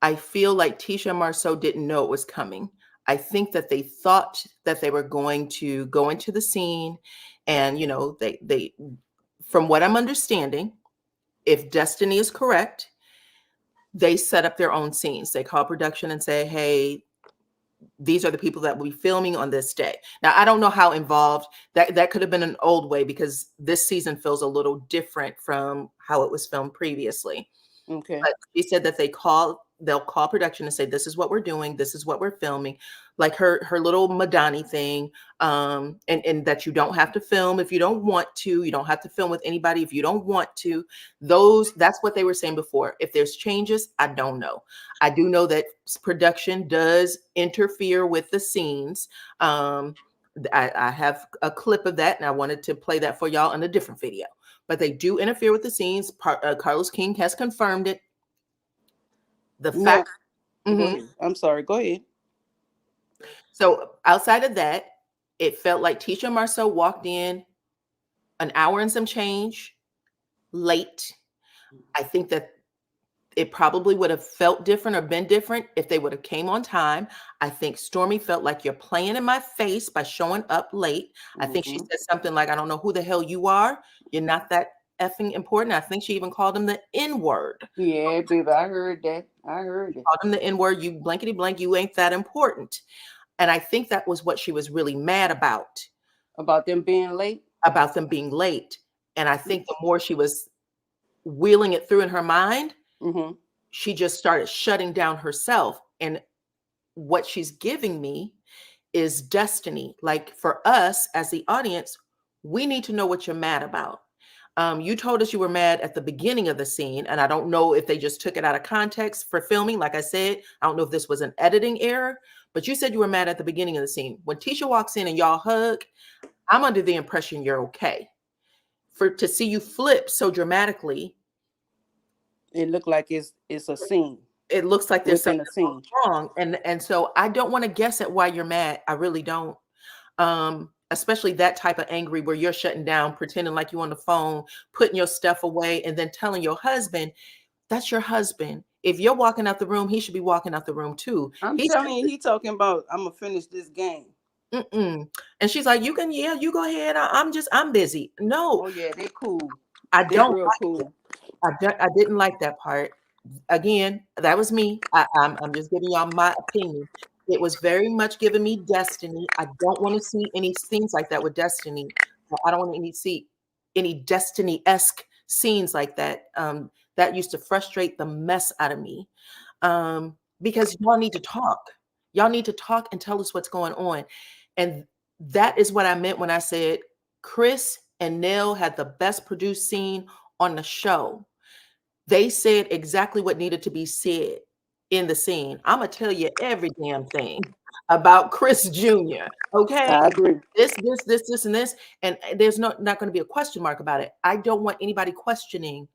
I feel like Tisha and Marceau didn't know it was coming. I think that they thought that they were going to go into the scene, and they from what I'm understanding, if Destiny is correct, they set up their own scenes. They call production and say, hey, these are the people that will be filming on this day. Now, I don't know how involved that could have been an old way, because this season feels a little different from how it was filmed previously. Okay. But she said that they'll call production and say, this is what we're doing, this is what we're filming, like her little Madani thing. And that you don't have to film if you don't want to. You don't have to film with anybody if you don't want to. That's what they were saying before. If there's changes, I don't know. I do know that production does interfere with the scenes. I have a clip of that, and I wanted to play that for y'all in a different video. But they do interfere with the scenes. Carlos King has confirmed it. The fact. Go ahead. I'm sorry. Go ahead. So outside of that, it felt like Tisha and Marceau walked in an hour and some change late. I think that it probably would have felt different or been different if they would have came on time. I think Stormy felt like, you're playing in my face by showing up late. I think she said something like, I don't know who the hell you are. You're not that effing important. I think she even called him the N-word. Yeah, baby, I heard that. I heard it. Called him the N-word. You blankety blank, you ain't that important. And I think that was what she was really mad about. About them being late? About them being late. And I think the more she was wheeling it through in her mind, she just started shutting down herself. And what she's giving me is destiny. Like, for us as the audience, we need to know what you're mad about. You told us you were mad at the beginning of the scene, and I don't know if they just took it out of context for filming. Like I said, I don't know if this was an editing error, but you said you were mad at the beginning of the scene. When Tisha walks in and y'all hug, I'm under the impression you're okay. To see you flip so dramatically, it looked like it's a scene. It looks like there's something wrong. And so I don't want to guess at why you're mad. I really don't. Especially that type of angry where you're shutting down, pretending like you're on the phone, putting your stuff away, and then telling your husband, that's your husband. If you're walking out the room, he should be walking out the room too. He's telling you, he talking about, I'm going to finish this game. And she's like, you go ahead. I'm busy. No. Oh yeah, they cool. I don't real cool. I didn't like that part. Again, that was me. I'm just giving y'all my opinion. It was very much giving me destiny. I don't want to see any scenes like that with Destiny. I don't want to see any Destiny-esque scenes like that. That used to frustrate the mess out of me. Because y'all need to talk. Y'all need to talk and tell us what's going on. And that is what I meant when I said Chris and Nell had the best produced scene on the show. They said exactly what needed to be said in the scene. I'm going to tell you every damn thing about Chris Jr. Okay. I agree. This, and this. And there's not going to be a question mark about it. I don't want anybody questioning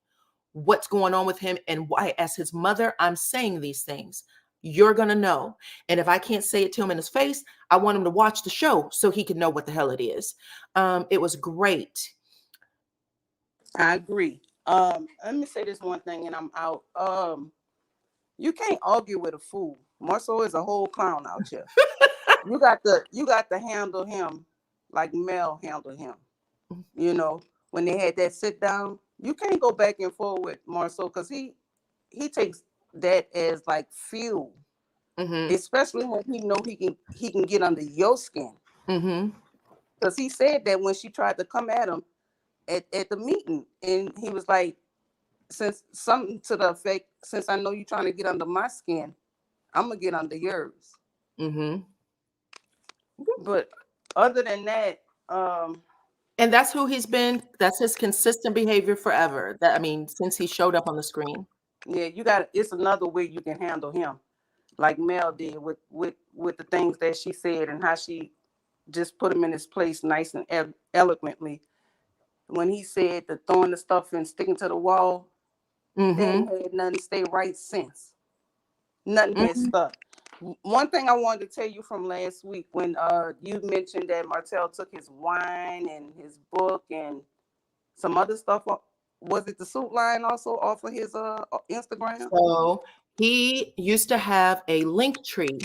what's going on with him and why, as his mother, I'm saying these things. You're going to know. And if I can't say it to him in his face, I want him to watch the show so he can know what the hell it is. It was great. I agree. Let me say this one thing and I'm out. You can't argue with a fool. Marceau is a whole clown out here. you got to handle him like Mel handled him. You know, when they had that sit down, you can't go back and forth with Marceau because he takes that as like fuel, especially when he know he can get under your skin. Because he said that when she tried to come at him at the meeting, and he was like, since something to the effect, since I know you're trying to get under my skin, I'm gonna get under yours. But other than that, and that's who he's been. That's his consistent behavior forever. Since he showed up on the screen. Yeah, it's another way you can handle him, like Mel did with the things that she said and how she just put him in his place nice and eloquently. When he said the throwing the stuff and sticking to the wall, they ain't had nothing stay right since. Nothing had stuck. One thing I wanted to tell you from last week when you mentioned that Martell took his wine and his book and some other stuff Was it the suit line also off of his Instagram? So he used to have a link tree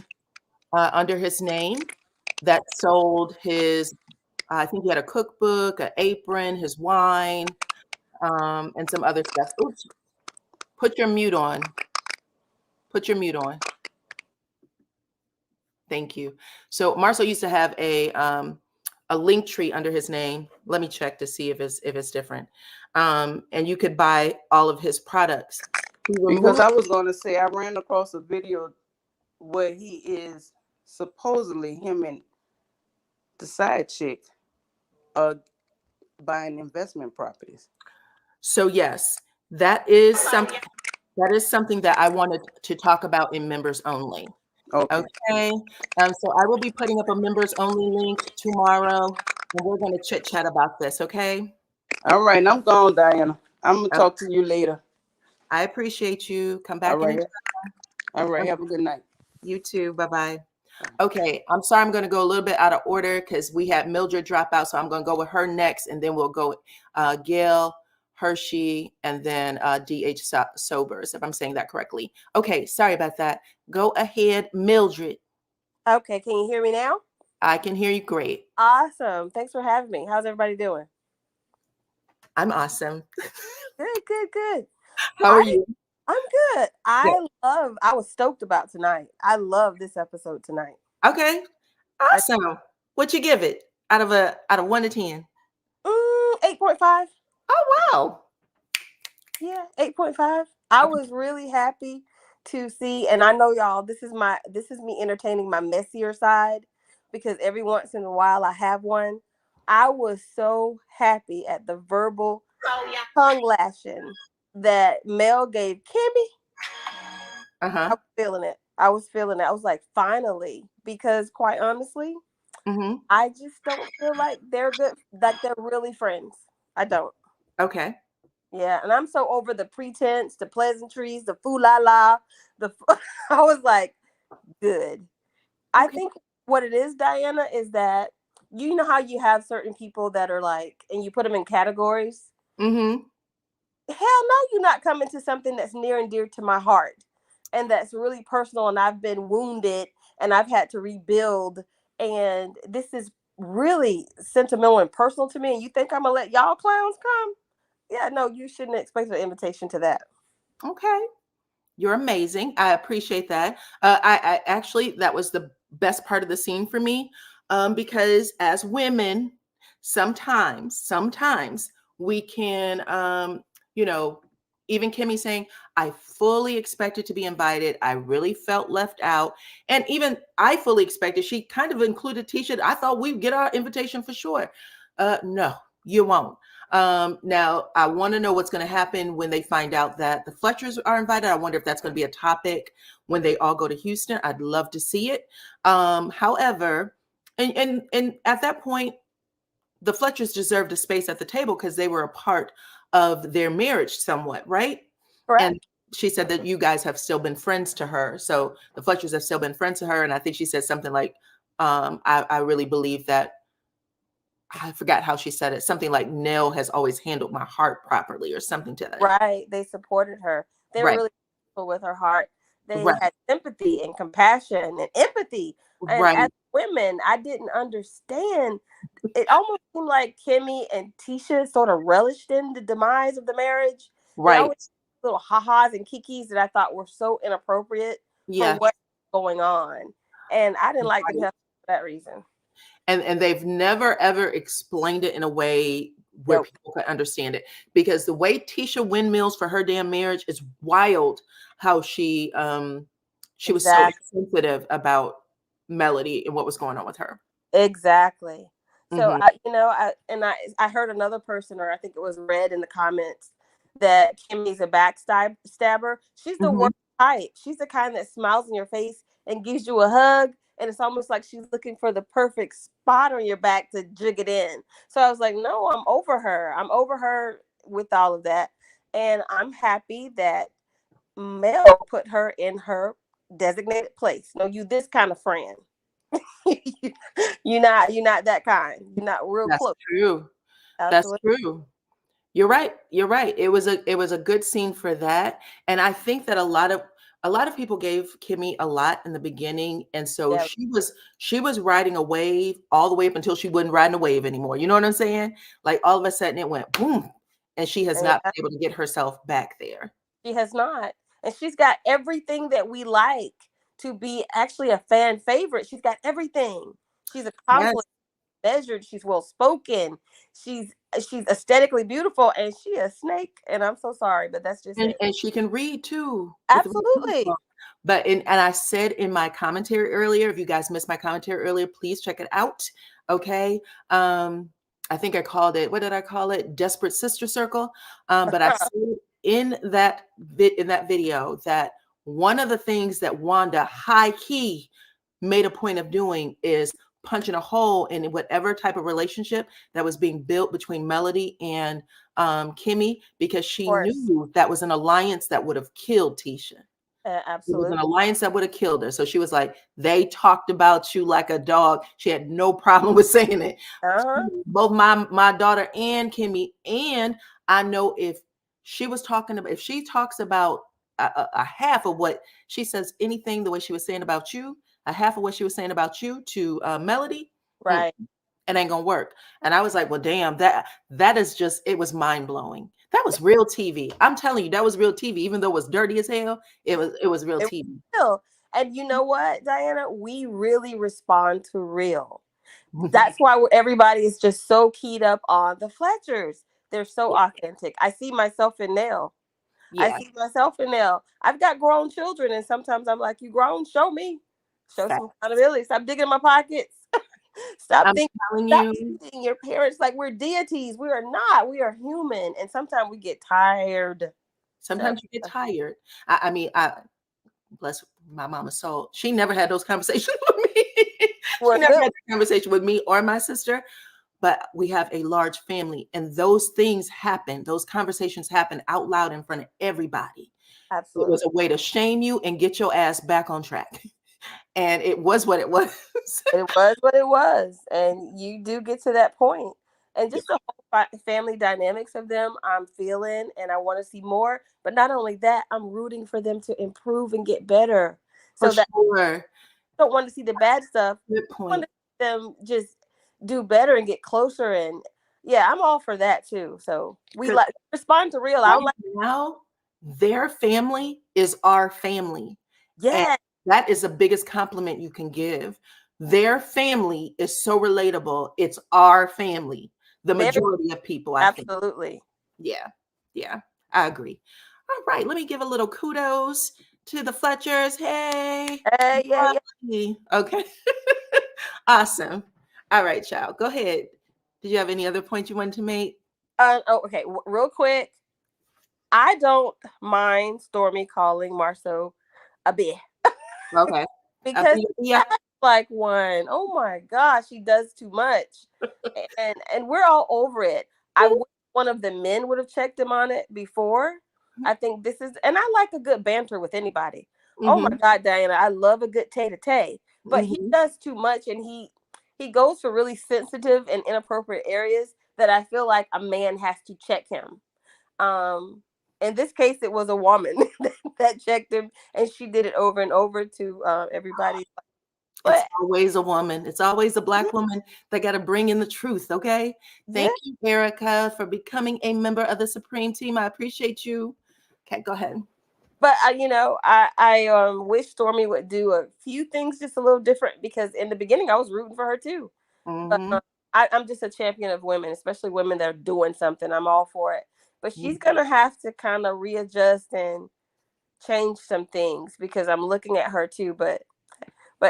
under his name that sold his, I think he had a cookbook, an apron, his wine, and some other stuff. Oops, put your mute on. Put your mute on. Thank you. So Marcel used to have a link tree under his name. Let me check to see if it's different. And you could buy all of his products. Because I was going to say, I ran across a video where he is supposedly, him and the side chick buying investment properties. So yes, that is something that I wanted to talk about in members only. Okay. So I will be putting up a members only link tomorrow, and we're going to chit chat about this. Okay. All right. I'm gone, Diana. I'm going to talk to you later. I appreciate you. Come back. All right. Have a good night. You too. Bye-bye. Okay. I'm sorry. I'm going to go a little bit out of order because we had Mildred drop out. So I'm going to go with her next, and then we'll go Gail, Hershey, and then DH Sobers, if I'm saying that correctly. Okay. Sorry about that. Go ahead, Mildred. Okay. Can you hear me now? I can hear you great. Awesome. Thanks for having me. How's everybody doing? I'm awesome. Good. How are you? I'm good. I was stoked about tonight. I love this episode tonight. Okay. Awesome. What you give it out of 1 to 10? 8.5. Oh, wow. Yeah, 8.5. I was really happy to see, and I know y'all, this is me entertaining my messier side, because every once in a while I have one. I was so happy at the verbal tongue lashing that Mel gave Kimmy. I was feeling it. I was like, finally, because quite honestly, I just don't feel like they're good, like they're really friends. I don't. Okay. Yeah, and I'm so over the pretense, the pleasantries, the foo-la-la. I was like, good. Okay. I think what it is, Diana, is that you know how you have certain people that are like, and you put them in categories? Hell no, you're not coming to something that's near and dear to my heart and that's really personal, and I've been wounded and I've had to rebuild, and this is really sentimental and personal to me, and you think I'm gonna let y'all clowns come? Yeah, no, you shouldn't expect an invitation to that. Okay. You're amazing. I appreciate that. I actually, that was the best part of the scene for me, because as women, sometimes we can, even Kimmy saying, I fully expected to be invited. I really felt left out. And even I fully expected, she kind of included Tisha. I thought we'd get our invitation for sure. No, you won't. Now, I want to know what's going to happen when they find out that the Fletchers are invited. I wonder if that's going to be a topic when they all go to Houston. I'd love to see it. However, and at that point, the Fletchers deserved a space at the table because they were a part of their marriage somewhat, right? Correct. And she said that you guys have still been friends to her. So the Fletchers have still been friends to her. And I think she said something like, I really believe that, I forgot how she said it. Something like Nell has always handled my heart properly or something to that. Right. They supported her. They were really people with her heart. They had sympathy and compassion and empathy. And as women, I didn't understand. It almost seemed like Kimmy and Tisha sort of relished in the demise of the marriage. Right. Always little ha-has and kikis that I thought were so inappropriate for what's going on. And I didn't like them for that reason. And they've never, ever explained it in a way where people can understand it. Because the way Tisha windmills for her damn marriage is wild. How she was so sensitive about Melody and what was going on with her. Exactly. So, I heard another person, or I think it was Red in the comments, that Kimmy's a backstabber. She's the worst type. She's the kind that smiles in your face and gives you a hug. And it's almost like she's looking for the perfect spot on your back to jig it in. So I was like, no, I'm over her. I'm over her with all of that. And I'm happy that Mel put her in her designated place. No, you this kind of friend. You're not that kind. You're not real close. True. That's true. You're right. You're right. It was a good scene for that. And I think that a lot of people gave Kimmy a lot in the beginning. And so Yeah, she was riding a wave all the way up until she wasn't riding a wave anymore. You know what I'm saying? Like all of a sudden it went boom. And she has not yeah, been able to get herself back there. she has not. And she's got everything that we like to be actually a fan favorite. She's got everything. She's Yes. accomplished, measured, she's well spoken, she's aesthetically beautiful, and she a snake. And I'm so sorry, but that's just And it. and she can read too with the right Absolutely. uniform. But and I said in my commentary earlier, if you guys missed my commentary earlier, please check it out. Okay. I think I called it, what did I call it? Desperate Sister Circle. But I said in that video that one of the things that Wanda high key made a point of doing is punching a hole in whatever type of relationship that was being built between Melody and Kimmy, because Of she course. knew that was an alliance that would have killed Tisha. It was an Absolutely. alliance that would have killed her. So she was like, they talked about you like a dog. She had no problem with saying it. Uh-huh. Both my daughter and Kimmy. And I know if if she talks about a half of what she says, anything the way she was saying about you, a half of what she was saying about you to Melody, mm, Right. it ain't gonna work. And I was like, well, damn, that is just, it was mind blowing. That was real TV. I'm telling you, that was real TV. Even though it was dirty as hell, it was real It TV. will. And you know what, Diana? We really respond to real. That's why everybody is just so keyed up on the Fletchers. They're so authentic. I see myself in Nell. I Yeah, see myself in Nell. I've got grown children, and sometimes I'm like, "You grown? Show me. Show fact. some accountability. Stop digging in my pockets. Stop I'm thinking. telling Stop you, treating your parents like we're deities. We are not. We are human, and sometimes we get tired. So sometimes you get tired. I mean, bless my mama's soul. She never had those conversations with me. She we're never good. had that conversation with me or my sister. But we have a large family, and those things happen. Those conversations happen out loud in front of everybody. It Absolutely. was a way to shame you and get your ass back on track. And it was what it was. It was what it was, and you do get to that point, and just the whole family dynamics of them, I'm feeling, and I want to see more. But not only that, I'm rooting for them to improve and get better, For so that sure. I don't want to see the bad stuff. Good I want point. to see them just do better and get closer, and yeah, I'm all for that too. So we 'Cause like respond to real. I don't right like now, their family is our family. And yeah, that is the biggest compliment you can give. Their family is so relatable. It's our family. The very majority of people, I think. absolutely. Yeah. Yeah. I agree. All right. Let me give a little kudos to the Fletchers. Hey. Yeah, yeah. Lovely. Okay. Awesome. All right, child. Go ahead. Did you have any other points you wanted to make? Oh, okay. Real quick, I don't mind Stormy calling Marceau a bitch. Okay. Because Yeah. that's like one. Oh my gosh, he does too much, and we're all over it. I wish one of the men would have checked him on it before. I think this is, and I like a good banter with anybody. Oh my Mm-hmm. God, Diana, I love a good tay to tay, but he Mm-hmm. does too much, and he goes for really sensitive and inappropriate areas that I feel like a man has to check him. Um, in this case, it was a woman that checked him, and she did it over and over to everybody. It's But always a woman. It's always a Black woman that got to bring in the truth. Okay. yeah, Thank you, Erica, for becoming a member of the Supreme Team. I appreciate you. Okay, go ahead. but I wish Stormy would do a few things just a little different, because in the beginning I was rooting for her too. But Mm-hmm. I'm just a champion of women, especially women that are doing something. I'm all for it. But she's Mm-hmm. gonna have to kind of readjust and change some things, because I'm looking at her too. But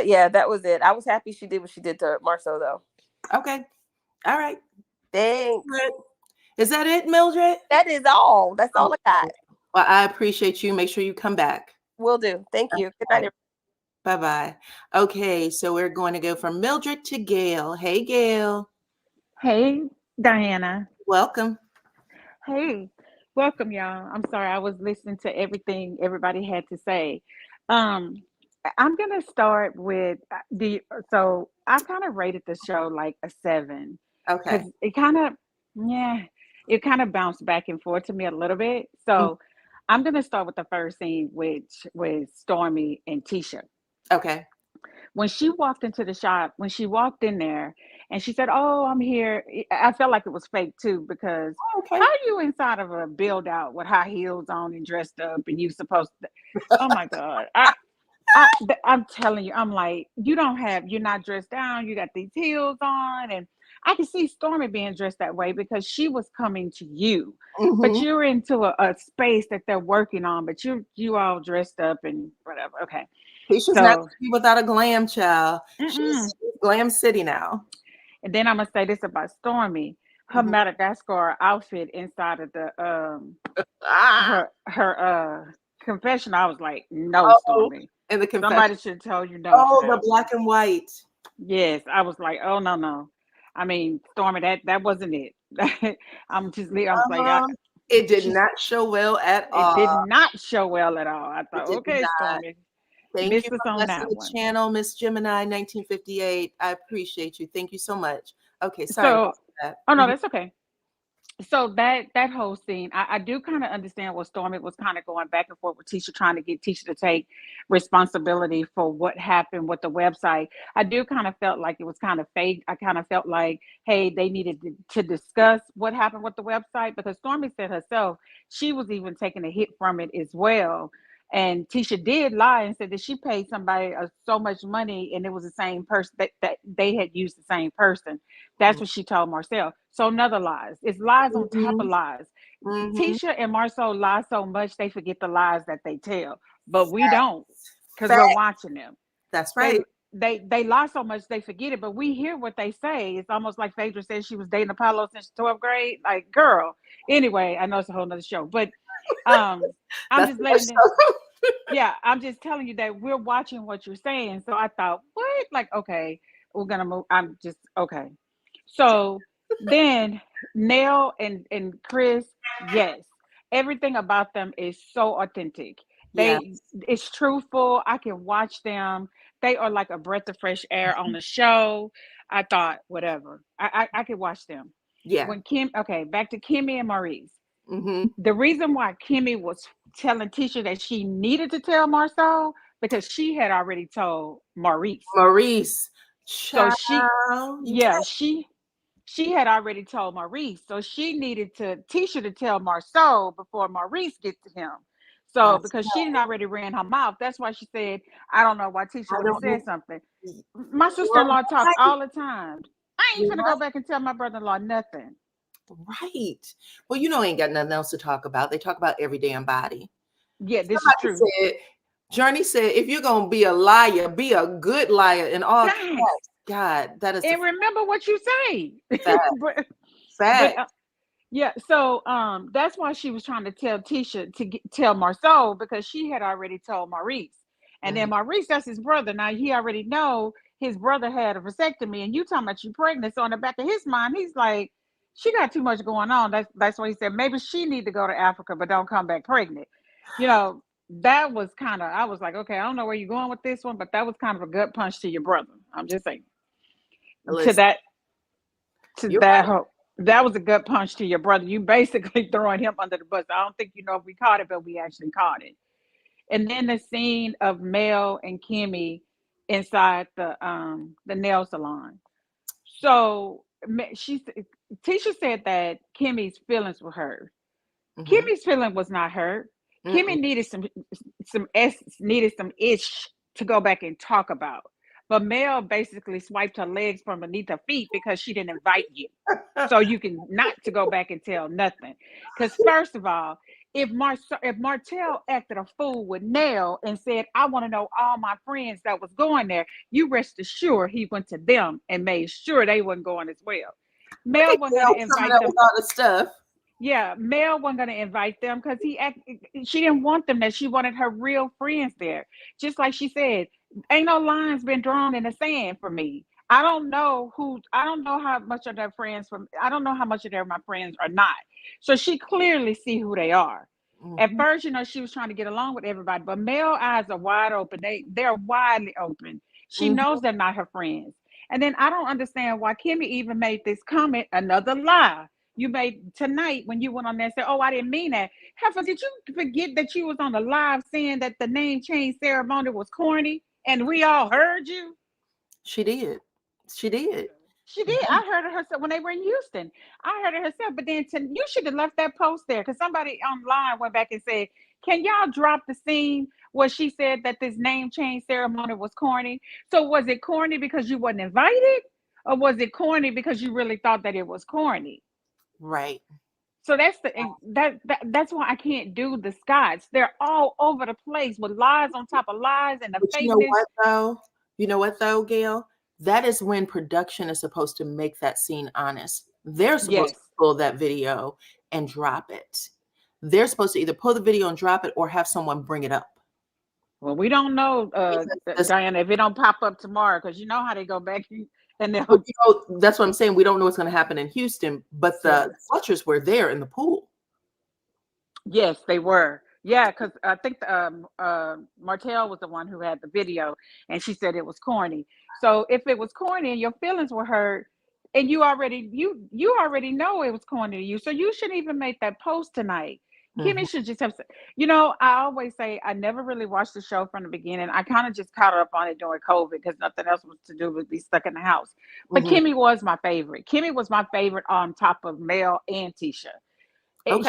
yeah, that was it. I was happy she did what she did to Marceau though. Okay. All right. Thanks. Good. Is that it, Mildred? That is all. That's all I Okay. got. Well, I appreciate you. Make sure you come back. Will do. Thank you. Good All night, right. Bye-bye. Okay, so we're going to go from Mildred to Gail. Hey, Gail. Hey, Diana. Welcome. Hey, welcome, y'all. I'm sorry, I was listening to everything everybody had to say. Um, I'm gonna start with so I kind of rated the show like a 7 Okay. because it kind of, yeah. it kind of bounced back and forth to me a little bit. Mm. So I'm gonna start with the first scene, which with Stormy and Tisha. Okay. When she walked into the shop, when she walked in there and she said, "Oh, I'm here," I felt like it was fake too, because Okay. how are you inside of a build out with high heels on and dressed up and you supposed to, oh my God. I'm telling you, I'm like, you're not dressed down, you got these heels on. And I can see Stormy being dressed that way because she was coming to you. But Mm-hmm. you're into a space that they're working on, but you all dressed up and whatever. Okay. Tisha's not So gonna be without a glam child. mm-mm. She's Glam City now. And then I'm gonna say this about Stormy. Her Mhm. Madagascar outfit inside of the Ah, her confession, I was like, no, oh, Stormy. and the confession. Somebody should tell you no to Oh, the that. black and white. Yes, I was like, oh no, no. I mean, Stormy, that wasn't it. I was like, It did she's not show well at it did all. not show well at all. I It thought, did okay, not. Stormy, Thank you missed us for on blessing that the one. channel, Miss Gemini 1958. I appreciate you. Thank you so much. Okay, sorry So, about that. oh no, Mhm. that's okay. So that whole scene, I do kind of understand what Stormy was kind of going back and forth with Tisha, trying to get Tisha to take responsibility for what happened with the website. I do kind of felt like it was kind of fake. I kind of felt like, hey, they needed to discuss what happened with the website, because Stormy said herself she was even taking a hit from it as well. And Tisha did lie and said that she paid somebody so much money and it was the same person, that they had used the same person. That's what she told Marcel. So another lies. It's lies on top of Mhm. lies. Mhm. Tisha and Marcel lie so much they forget the lies that they tell, but we don't, because we're Fact. watching them. That's They right. they lie so much they forget it, but we hear what they say. It's almost like Phaedra said she was dating Apollo since 12th grade. Like, girl. Anyway, I know it's a whole nother show, but um, I'm That's just the letting them. show. Yeah, I'm just telling you that we're watching what you're saying. So I thought, what? Like, okay, we're gonna move. I'm just okay. So then Nell and Chris, yes, everything about them is so authentic. Yes. It's truthful. I can watch them. They are like a breath of fresh air on the show. I thought, whatever. I could watch them. Yeah. When Kim, okay, back to Kimmy and Maurice. Mm-hmm. The reason why Kimmy was telling Tisha that she needed to tell Marcel, because she had already told Maurice. Maurice. So she, Child. You yeah, she had already told Maurice. So she needed to Tisha to tell Marcel before Maurice gets to him. So that's because she didn't already ran her mouth, that's why she said, I don't know why Tisha I would have don't know. said something. My You're sister-in-law talk right. all the time. I ain't You're finna go back and tell my brother-in-law nothing. right. Well, ain't got nothing else to talk about. They talk about every damn body. Yeah, this is Somebody true. said, Journey said, if you're gonna be a liar, be a good liar in all Thanks. caps. God, that is the And remember what you say. fact. but but Fact. yeah, so that's why she was trying to tell Tisha to tell Marceau, because she had already told Maurice. And Mhm. then Maurice, that's his brother. Now he already know his brother had a vasectomy, and you talking about you pregnant. So in the back of his mind, he's like, she got too much going on. That's why he said maybe she need to go to Africa, but don't come back pregnant. You know, that was kind of, I was like, okay, I don't know where you're going with this one, but that was kind of a gut punch to your brother. I'm just saying. To Listen, that to you're that right. whole, that was a gut punch to your brother. You basically throwing him under the bus. I don't think you know if we caught it, but we actually caught it. And then the scene of Mel and Kimmy inside the nail salon. So Tisha said that Kimmy's feelings were hurt. Mhm. Kimmy's feeling was not hurt. Mm-mm. Kimmy needed needed some ish to go back and talk about. But Mel basically swiped her legs from beneath her feet because she didn't invite you. So you can not to go back and tell nothing. Because first of all, if Martell acted a fool with Nell and said, I want to know all my friends that was going there, you rest assured he went to them and made sure they wasn't going as well. Look Mel at wasn't going Gail to coming invite up with them. all the stuff. Yeah, Mel wasn't going to invite them because she didn't want them there. She wanted her real friends there. Just like she said, ain't no lines been drawn in the sand for me. I don't know how much of their friends from, I don't know how much of their my friends are not. So she clearly see who they are. At Mhm. first, she was trying to get along with everybody, but Mel eyes are wide open. They're widely open. She Mhm. knows they're not her friends. And then I don't understand why Kimmy even made this comment, another lie. you made tonight when you went on there and said, "Oh, I didn't mean that." Heifer, did you forget that you was on the live saying that the name change ceremony was corny, and we all heard you? She did. She did. She did. I heard it herself when they were in Houston. I heard it herself. But then you should have left that post there because somebody online went back and said, "Can y'all drop the scene where she said that this name change ceremony was corny?" So was it corny because you wasn't invited, or was it corny because you really thought that it was corny? Right. So that's that's why I can't do the Scots. They're all over the place with lies on top of lies and the But you know fakeness. what though? You know what though, Gail? That is when production is supposed to make that scene honest. They're supposed to Yes. pull that video and drop it. They're supposed to either pull the video and drop it or have someone bring it up. Well, we don't know, Because Diana, if it don't pop up tomorrow, because you know how they go back and they'll. you know, that's what I'm saying. We don't know what's going to happen in Houston, but the Yes. Fletchers were there in the pool. Yes, they were. Yeah, because I think Martell was the one who had the video, and she said it was corny. So if it was corny and your feelings were hurt, and you already know it was corny to you, so you shouldn't even make that post tonight. Kimmy should just have, I always say I never really watched the show from the beginning. I kind of just caught up on it during COVID because nothing else was to do but be stuck in the house. But Mm-hmm. Kimmy was my favorite. Kimmy was my favorite on top of Mel and Tisha. Okay.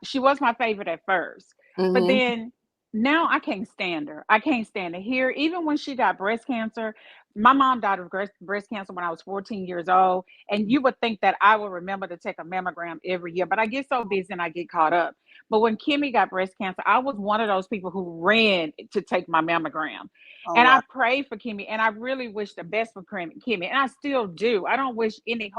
She was my favorite at first, but then now I can't stand her. I can't stand to hear. Even when she got breast cancer, my mom died of breast cancer when I was 14 years old, and you would think that I would remember to take a mammogram every year, but I get so busy and I get caught up. But when Kimmy got breast cancer, I was one of those people who ran to take my mammogram. Oh, And wow. I prayed for Kimmy, and I really wish the best for Kimmy, and I still do. I don't wish any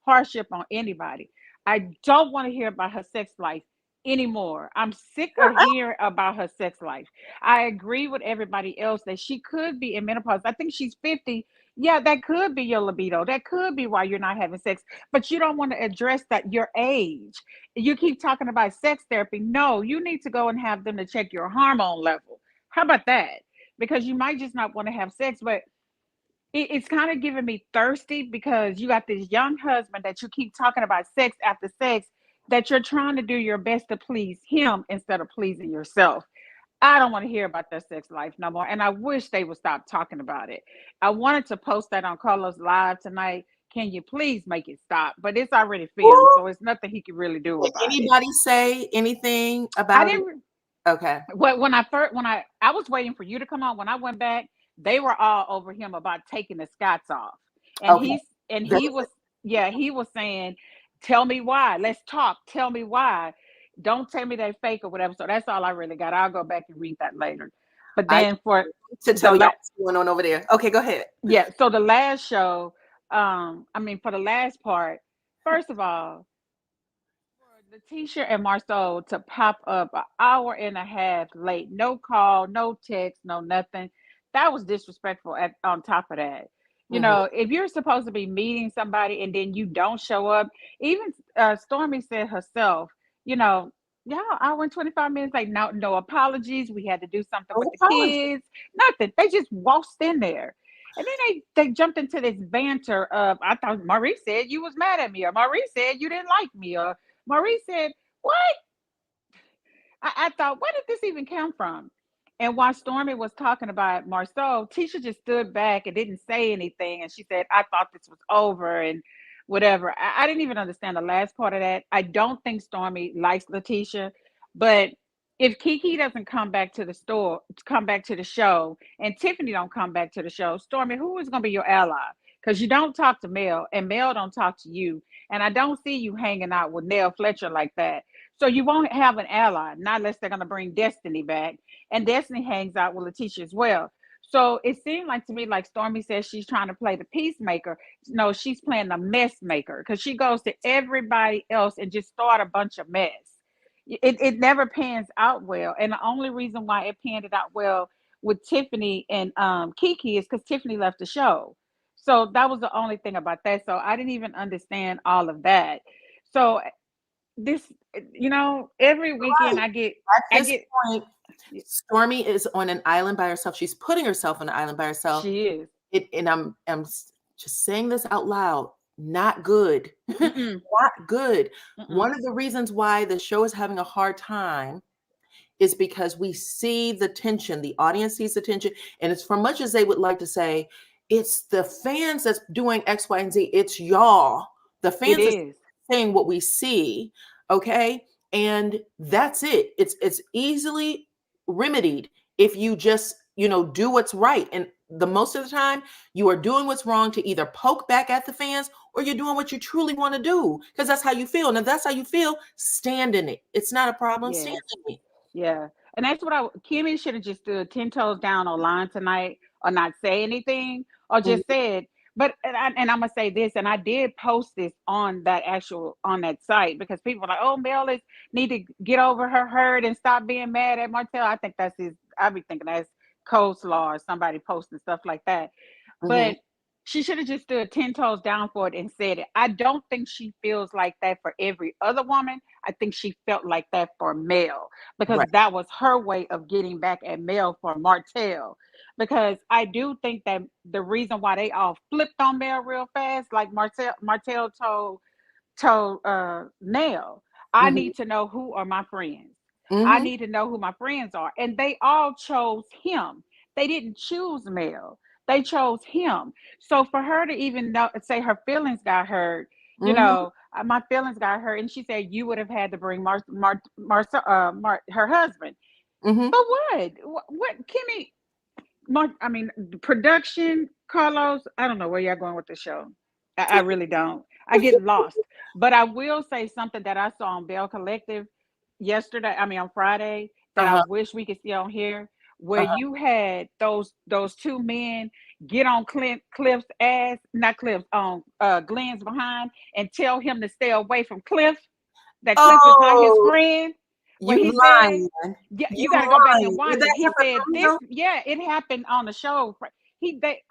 hardship on anybody. I don't want to hear about her sex life anymore. I'm sick of hearing about her sex life. I agree with everybody else that she could be in menopause. I think she's 50. Yeah, that could be your libido. That could be why you're not having sex, but you don't want to address that your age. You keep talking about sex therapy. No, you need to go and have them to check your hormone level. How about that? Because you might just not want to have sex, but it's kind of giving me thirsty because you got this young husband that you keep talking about sex after sex, that you're trying to do your best to please him instead of pleasing yourself. I don't want to hear about their sex life no more. And I wish they would stop talking about it. I wanted to post that on Carlos Live tonight. Can you please make it stop? But it's already filmed, so it's nothing he can really do Did about it. anybody say anything I about it? didn't. Okay. When I was waiting for you to come on. When I went back, they were all over him about taking the Scots off, and Okay. he was saying, "Tell me why. Let's talk. Tell me why. Don't tell me they fake or whatever." So that's all I really got. I'll go back and read that later. But I then for to the tell you what's going on over there. Okay, go ahead. yeah, so the last show, for the last part, first of all, for Letitia and Marceau to pop up an hour and a half late, no call, no text, no nothing. That was disrespectful on top of that. If you're supposed to be meeting somebody and then you don't show up, even Stormy said herself, y'all, hour and 25 minutes, like no apologies. We had to do something No with the apology. kids, nothing. They just waltzed in there. And then they jumped into this banter of, I thought Maurice said you was mad at me, or Maurice said you didn't like me, or Maurice said, what? I thought, where did this even come from? And while Stormy was talking about Marceau, Tisha just stood back and didn't say anything. And she said, I thought this was over and whatever. I didn't even understand the last part of that. I don't think Stormy likes Letitia, but if Kiki doesn't come back to the show, and Tiffany don't come back to the show, Stormy, who is going to be your ally? Because you don't talk to Mel, and Mel don't talk to you. And I don't see you hanging out with Nell Fletcher like that. So you won't have an ally, not unless they're going to bring Destiny back. And Destiny hangs out with Letitia as well. So it seemed like to me, like Stormy says, she's trying to play the peacemaker. No, she's playing the mess maker because she goes to everybody else and just start a bunch of mess. It never pans out well. And the only reason why it panned out well with Tiffany and Kiki is because Tiffany left the show. So that was the only thing about that. So I didn't even understand all of that. So this, every weekend At I this get, point, Stormy is on an island by herself. She's putting herself on an island by herself. she is. And I'm just saying this out loud. Not good. Mm-mm. Not good. Mm-mm. One of the reasons why the show is having a hard time is because we see the tension. The audience sees the tension. And it's for much as they would like to say, it's the fans that's doing X, Y, and Z. It's y'all. The It fans are is. saying what we see. Okay. And that's it. It's easily remedied if you just, do what's right. And the most of the time, you are doing what's wrong to either poke back at the fans or you're doing what you truly want to do because that's how you feel. And if that's how you feel, stand in it. It's not a problem. Stand Yes. in it. Yeah. And that's what Kimmy should have just stood 10 toes down online tonight or not say anything or Mhm. just said, but, and I'm going to say this, and I did post this on that site because people were like, oh, Mel need to get over her hurt and stop being mad at Martell. I think I be thinking that's coleslaw or somebody posting stuff like that. Mhm. But she should have just stood 10 toes down for it and said it. I don't think she feels like that for every other woman. I think she felt like that for Mel because Right. that was her way of getting back at Mel for Martell. Because I do think that the reason why they all flipped on Mel real fast, like Martell told Nell, I Mhm. need to know who are my friends. I Mhm. need to know who my friends are. And they all chose him. They didn't choose Mel. They chose him. So for her to even say her feelings got hurt, Mhm. my feelings got hurt, and she said you would have had to bring her husband. Mhm. But what? What Kimmy? I mean, production, Carlos. I don't know where y'all going with the show. I really don't. I get lost. But I will say something that I saw on Bell Collective yesterday. I mean, on Friday, that I Uh-huh. wish we could see on here, where Uh-huh. you had those two men get on Cliff's ass, not Cliff's, on Glenn's behind, and tell him to stay away from Cliff. That Cliff is not his Oh, friend. Where you he said, lying. yeah, You you got to go back and lying. Did watch it. that He happen said on the this, show? yeah, it happened on the show. They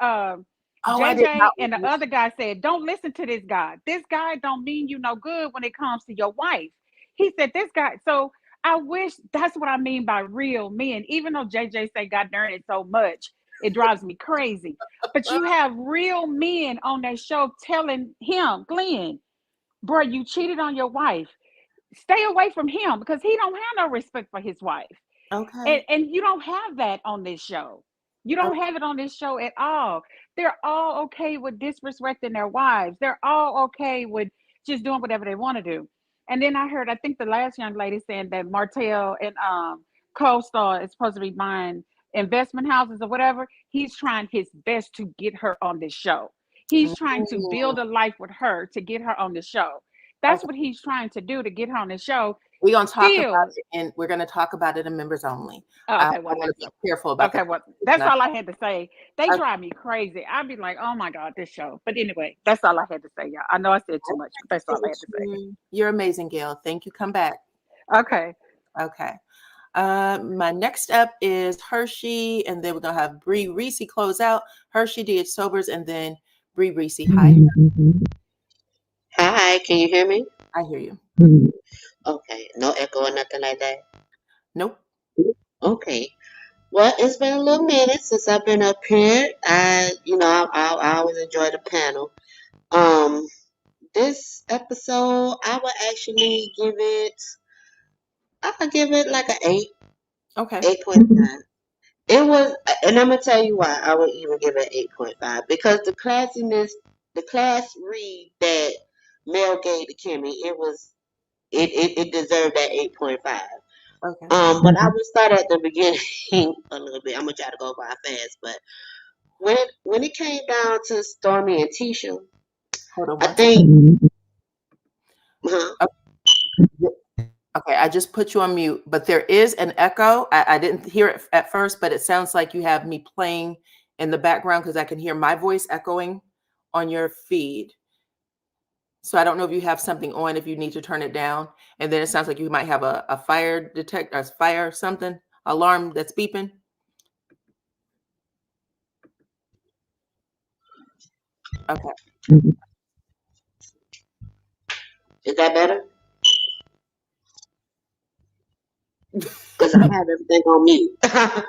Oh, I did JJ not. and the other guy said, don't listen to this guy. This guy don't mean you no good when it comes to your wife. He said this guy. So I wish that's what I mean by real men. Even though JJ say God darn it so much, it drives me crazy. But you have real men on that show telling him, Glenn, bro, you cheated on your wife. Stay away from him because he don't have no respect for his wife. And, Okay. and you don't have that on this show. You Oh, don't have it on this show at all. They're all okay with disrespecting their wives. They're all okay with just doing whatever they want to do. And then I heard, I think the last young lady saying that Martell and Co-Star is supposed to be buying investment houses or whatever. He's trying his best to get her on this show. He's trying to mm, build a life with her to get her on the show. That's okay. what he's trying to do to get her on the show. We're gonna talk about Still, it, and we're gonna talk about it in members only. oh, I okay, well, want to that's be careful about okay. that. Well, It's that's not. all I had to say. They Okay. drive me crazy. I'd be like, oh my God, this show. But anyway, that's all I had to say, y'all. I know I said too much, but that's all I had to say. You're amazing, Gail. Thank you. Come back. Okay. Okay. My next up is Hershey, and then we're gonna have Bree Reese close out. Hershey DH Sobers, and then Bree Reese. Hi, Hi, can you hear me? I hear you. Okay, no echo or nothing like that. Nope. Okay, well, it's been a little minute since I've been up here. I always enjoy the panel. Um, this episode, I would give it like an Okay. 8.5. It was, and I'm gonna tell you why I would even give it 8.5 because the class read that Mel gave to Kimmy, it deserved that 8.5. Okay. But I would start at the beginning a little bit. I'm gonna try to go by fast, but when it came down to Stormy and Tisha, Hold on I one second. think, huh? Okay, I just put you on mute, but there is an echo. I didn't hear it at first, but it sounds like you have me playing in the background because I can hear my voice echoing on your feed. So I don't know if you have something on, if you need to turn it down. And then it sounds like you might have a fire detector, a fire something, alarm that's beeping. Okay. Is that better? Because I have everything on mute. Okay.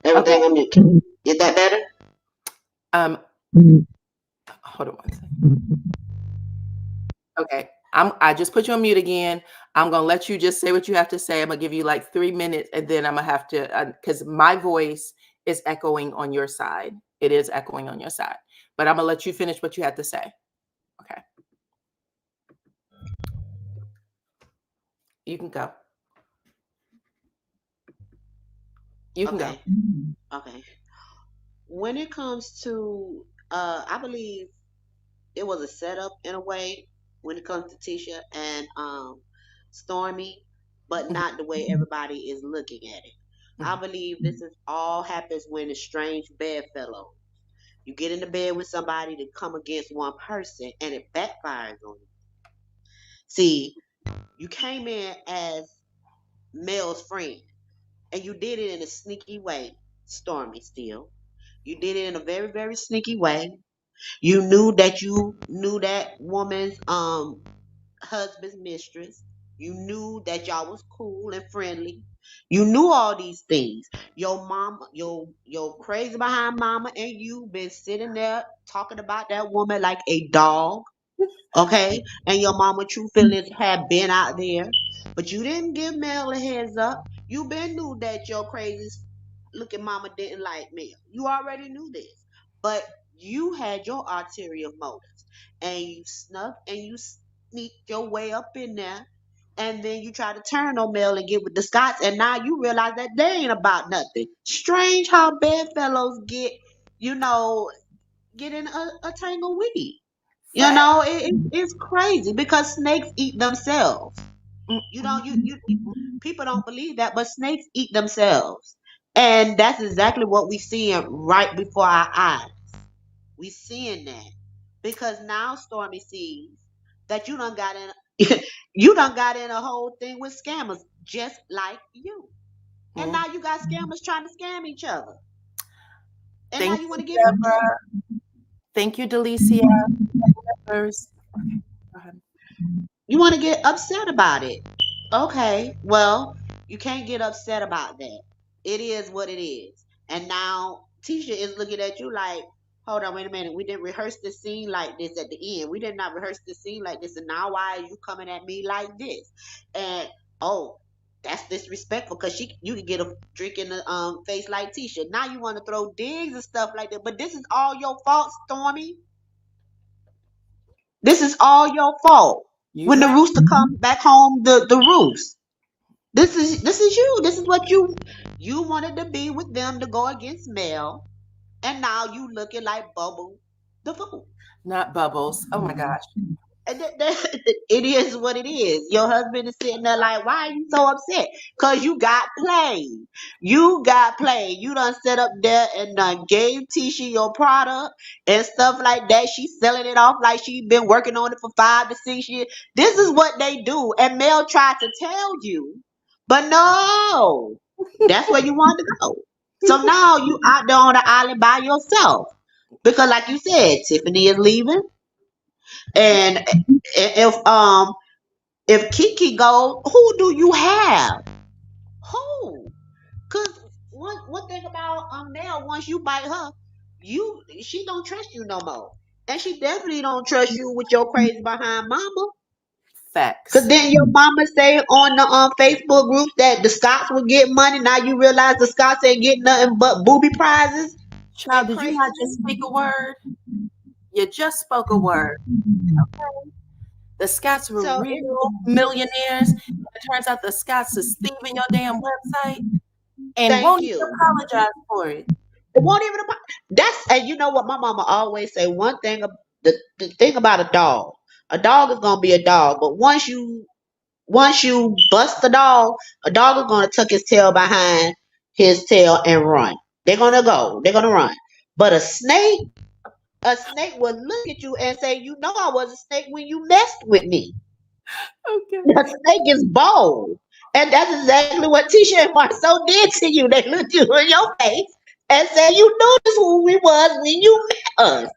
Everything on mute. Is that better? Um, hold on one second. Okay. I just put you on mute again. I'm gonna let you just say what you have to say. I'm gonna give you like 3 minutes, and then I'm gonna have to because my voice is echoing on your side. It is echoing on your side, but I'm gonna let you finish what you had to say. Okay. You can go. You can go. Okay. When it comes to, I believe it was a setup in a way when it comes to Tisha and Stormy, but not the way everybody is looking at it. I believe this is all happens when a strange bedfellow. You get into bed with somebody to come against one person, and it backfires on you. See, you came in as Mel's friend, and you did it in a sneaky way, Stormy. Still, you did it in a very, very sneaky way. You knew that woman's husband's mistress. You knew that y'all was cool and friendly. You knew all these things. Your mama, your crazy behind mama, and you been sitting there talking about that woman like a dog. Okay, and your mama true feelings have been out there, but you didn't give Mel a heads up. You been knew that your crazy looking mama didn't like Mel. You already knew this, but you had your ulterior motives, and you snuck and you sneaked your way up in there, and then you try to turn on Mel and get with the Scots, and now you realize that they ain't about nothing. Strange how bedfellows get, you know, get in a tangle weed. You Fact. know, it's crazy because snakes eat themselves. You know, people don't believe that, but snakes eat themselves. And that's exactly what we seeing right before our eyes. We seeing that. Because now Stormy sees that you done got in you done got in a whole thing with scammers just like you. And now you got scammers trying to scam each other. And now Thank you want you, to get upset. Deborah. Thank you, Delicia. First. Go ahead. You want to get upset about it. Okay, well, you can't get upset about that. It is what it is. And now Tisha is looking at you like, hold on, wait a minute. We didn't rehearse this scene like this at the end. We did not rehearse this scene like this. And now why are you coming at me like this? And oh, that's disrespectful because you could get a drink in the face like Tisha. Now you want to throw digs and stuff like that. But this is all your fault, Stormy. This is all your fault. You When the right. rooster comes back home, the roost. This is you. This is what you wanted to be with them to go against Mel, and now you looking like Bubble the fool. Not Bubbles. Oh my gosh. And it is what it is. Your husband is sitting there like, why are you so upset? Cause you got played. You got played. You done set up there and done gave Tisha your product and stuff like that. She's selling it off like she been working on it for 5 to 6 years. This is what they do. And Mel tried to tell you, but no, that's where you want to go. So now you out there on the island by yourself. Because like you said, Tiffany is leaving. And if Kiki goes, who do you have? Who? Cause one thing about Nell, once you bite her, she don't trust you no more. And she definitely don't trust you with your crazy behind mama. Cause Facts. then your mama say on the Facebook groups that the Scots will get money. Now you realize the Scots ain't getting nothing but booby prizes Child, and did you not just craziness. speak a word? You just spoke a word. The Scots were So real millionaires. It turns out the Scots is thieving your damn website and thank won't even you. apologize for it. It won't even. That's and you know what my mama always say. One thing, the thing about a dog is gonna be a dog. But once you bust a dog is gonna tuck his tail behind his tail and run. They're gonna go. They're gonna run. But a snake will look at you and say, "You know I was a snake when you messed with me." Okay. A snake is bold. And that's exactly what Tisha and Marceau did to you. They looked you in your face and said, you knew this who we was when you met us.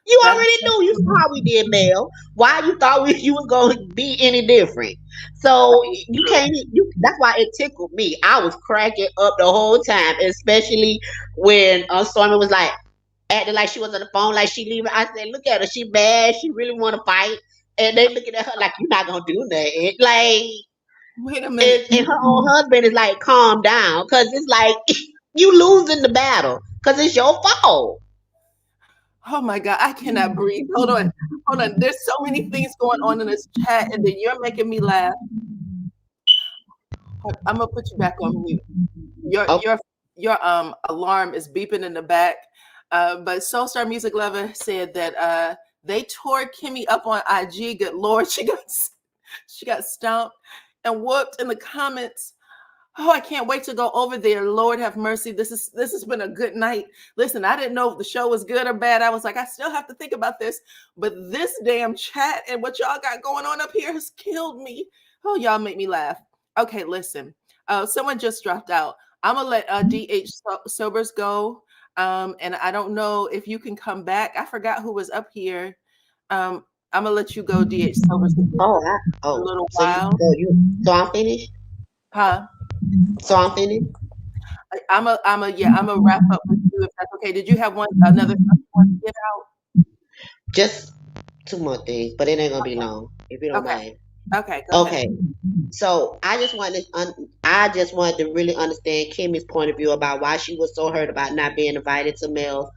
You That already knew. You saw how we did, Mel. Why you thought you was going to be any different? So you can't. That's why it tickled me. I was cracking up the whole time, especially when Stormy was like acting like she was on the phone, like she leaving. I said, "Look at her. She mad. She really want to fight." and they looking at her like, you're not gonna do nothing. Like, Wait a minute. and her own husband is like, calm down, because it's like you losing the battle because it's your fault. Oh my God, I cannot breathe. Hold on. There's so many things going on in this chat, and then you're making me laugh. I'm gonna put you back on mute. Your alarm is beeping in the back. But Soulstar Music Lover said that they tore Kimmy up on IG. Good Lord, she got stomped and whooped in the comments. Oh, I can't wait to go over there. Lord have mercy. This has been a good night. Listen, I didn't know if the show was good or bad. I was like, I still have to think about this. But this damn chat and what y'all got going on up here has killed me. Oh, y'all make me laugh. Okay, listen. Someone just dropped out. I'm gonna let DH Sobers go. And I don't know if you can come back. I forgot who was up here. I'm gonna let you go, DH Sobers. A little while. So I'm finished. Huh? So I'm finished. I'm a wrap up with you if that's okay. Did you have another one to get out? Just 2 more things, but it ain't gonna be long if you don't mind. Okay. Go ahead. Okay. So I just wanted to really understand Kimmy's point of view about why she was so hurt about not being invited to Mel's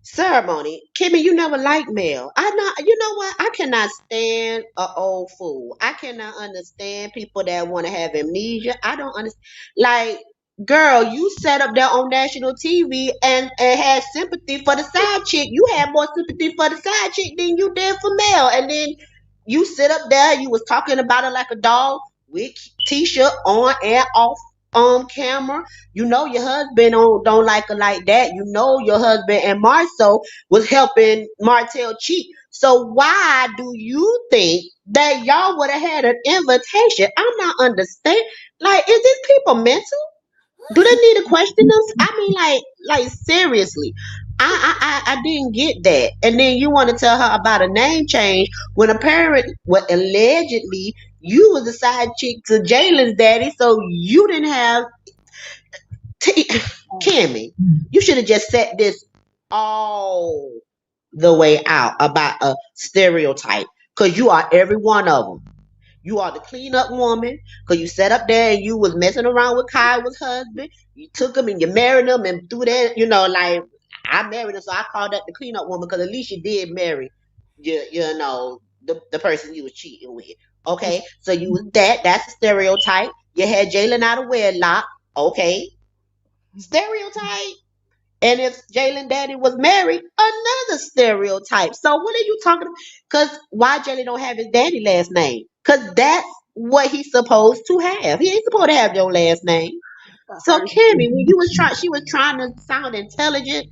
ceremony. Kimmy, you never liked Mel. You know what? I cannot stand an old fool. I cannot understand people that want to have amnesia. I don't understand. Like, girl, you sat up there on national TV and had sympathy for the side chick. You had more sympathy for the side chick than you did for Mel. And then you sit up there, you was talking about her like a dog with Tisha on and off camera. You know your husband don't like her like that. You know your husband and Marceau was helping Martell cheat. So why do you think that y'all would have had an invitation? I'm not understand. Like, is these people mental? Do they need to question them? I mean, like seriously. I didn't get that. And then you want to tell her about a name change when allegedly you was a side chick to Jalen's daddy, so you didn't have Kimmy. You should have just set this all the way out about a stereotype, because you are every one of them. You are the cleanup woman, because you sat up there and you was messing around with Kyle's husband. You took him and you married him, and through that, like, I married him, so I called that the cleanup woman, because at least you did marry, the person you was cheating with. Okay, so you was that's a stereotype. You had Jalen out of wedlock. Okay, stereotype. And if Jalen daddy was married, another stereotype. So what are you talking about? Because why Jalen don't have his daddy last name? Because that's what he's supposed to have. He ain't supposed to have your last name. So Kimmy, when she was trying to sound intelligent,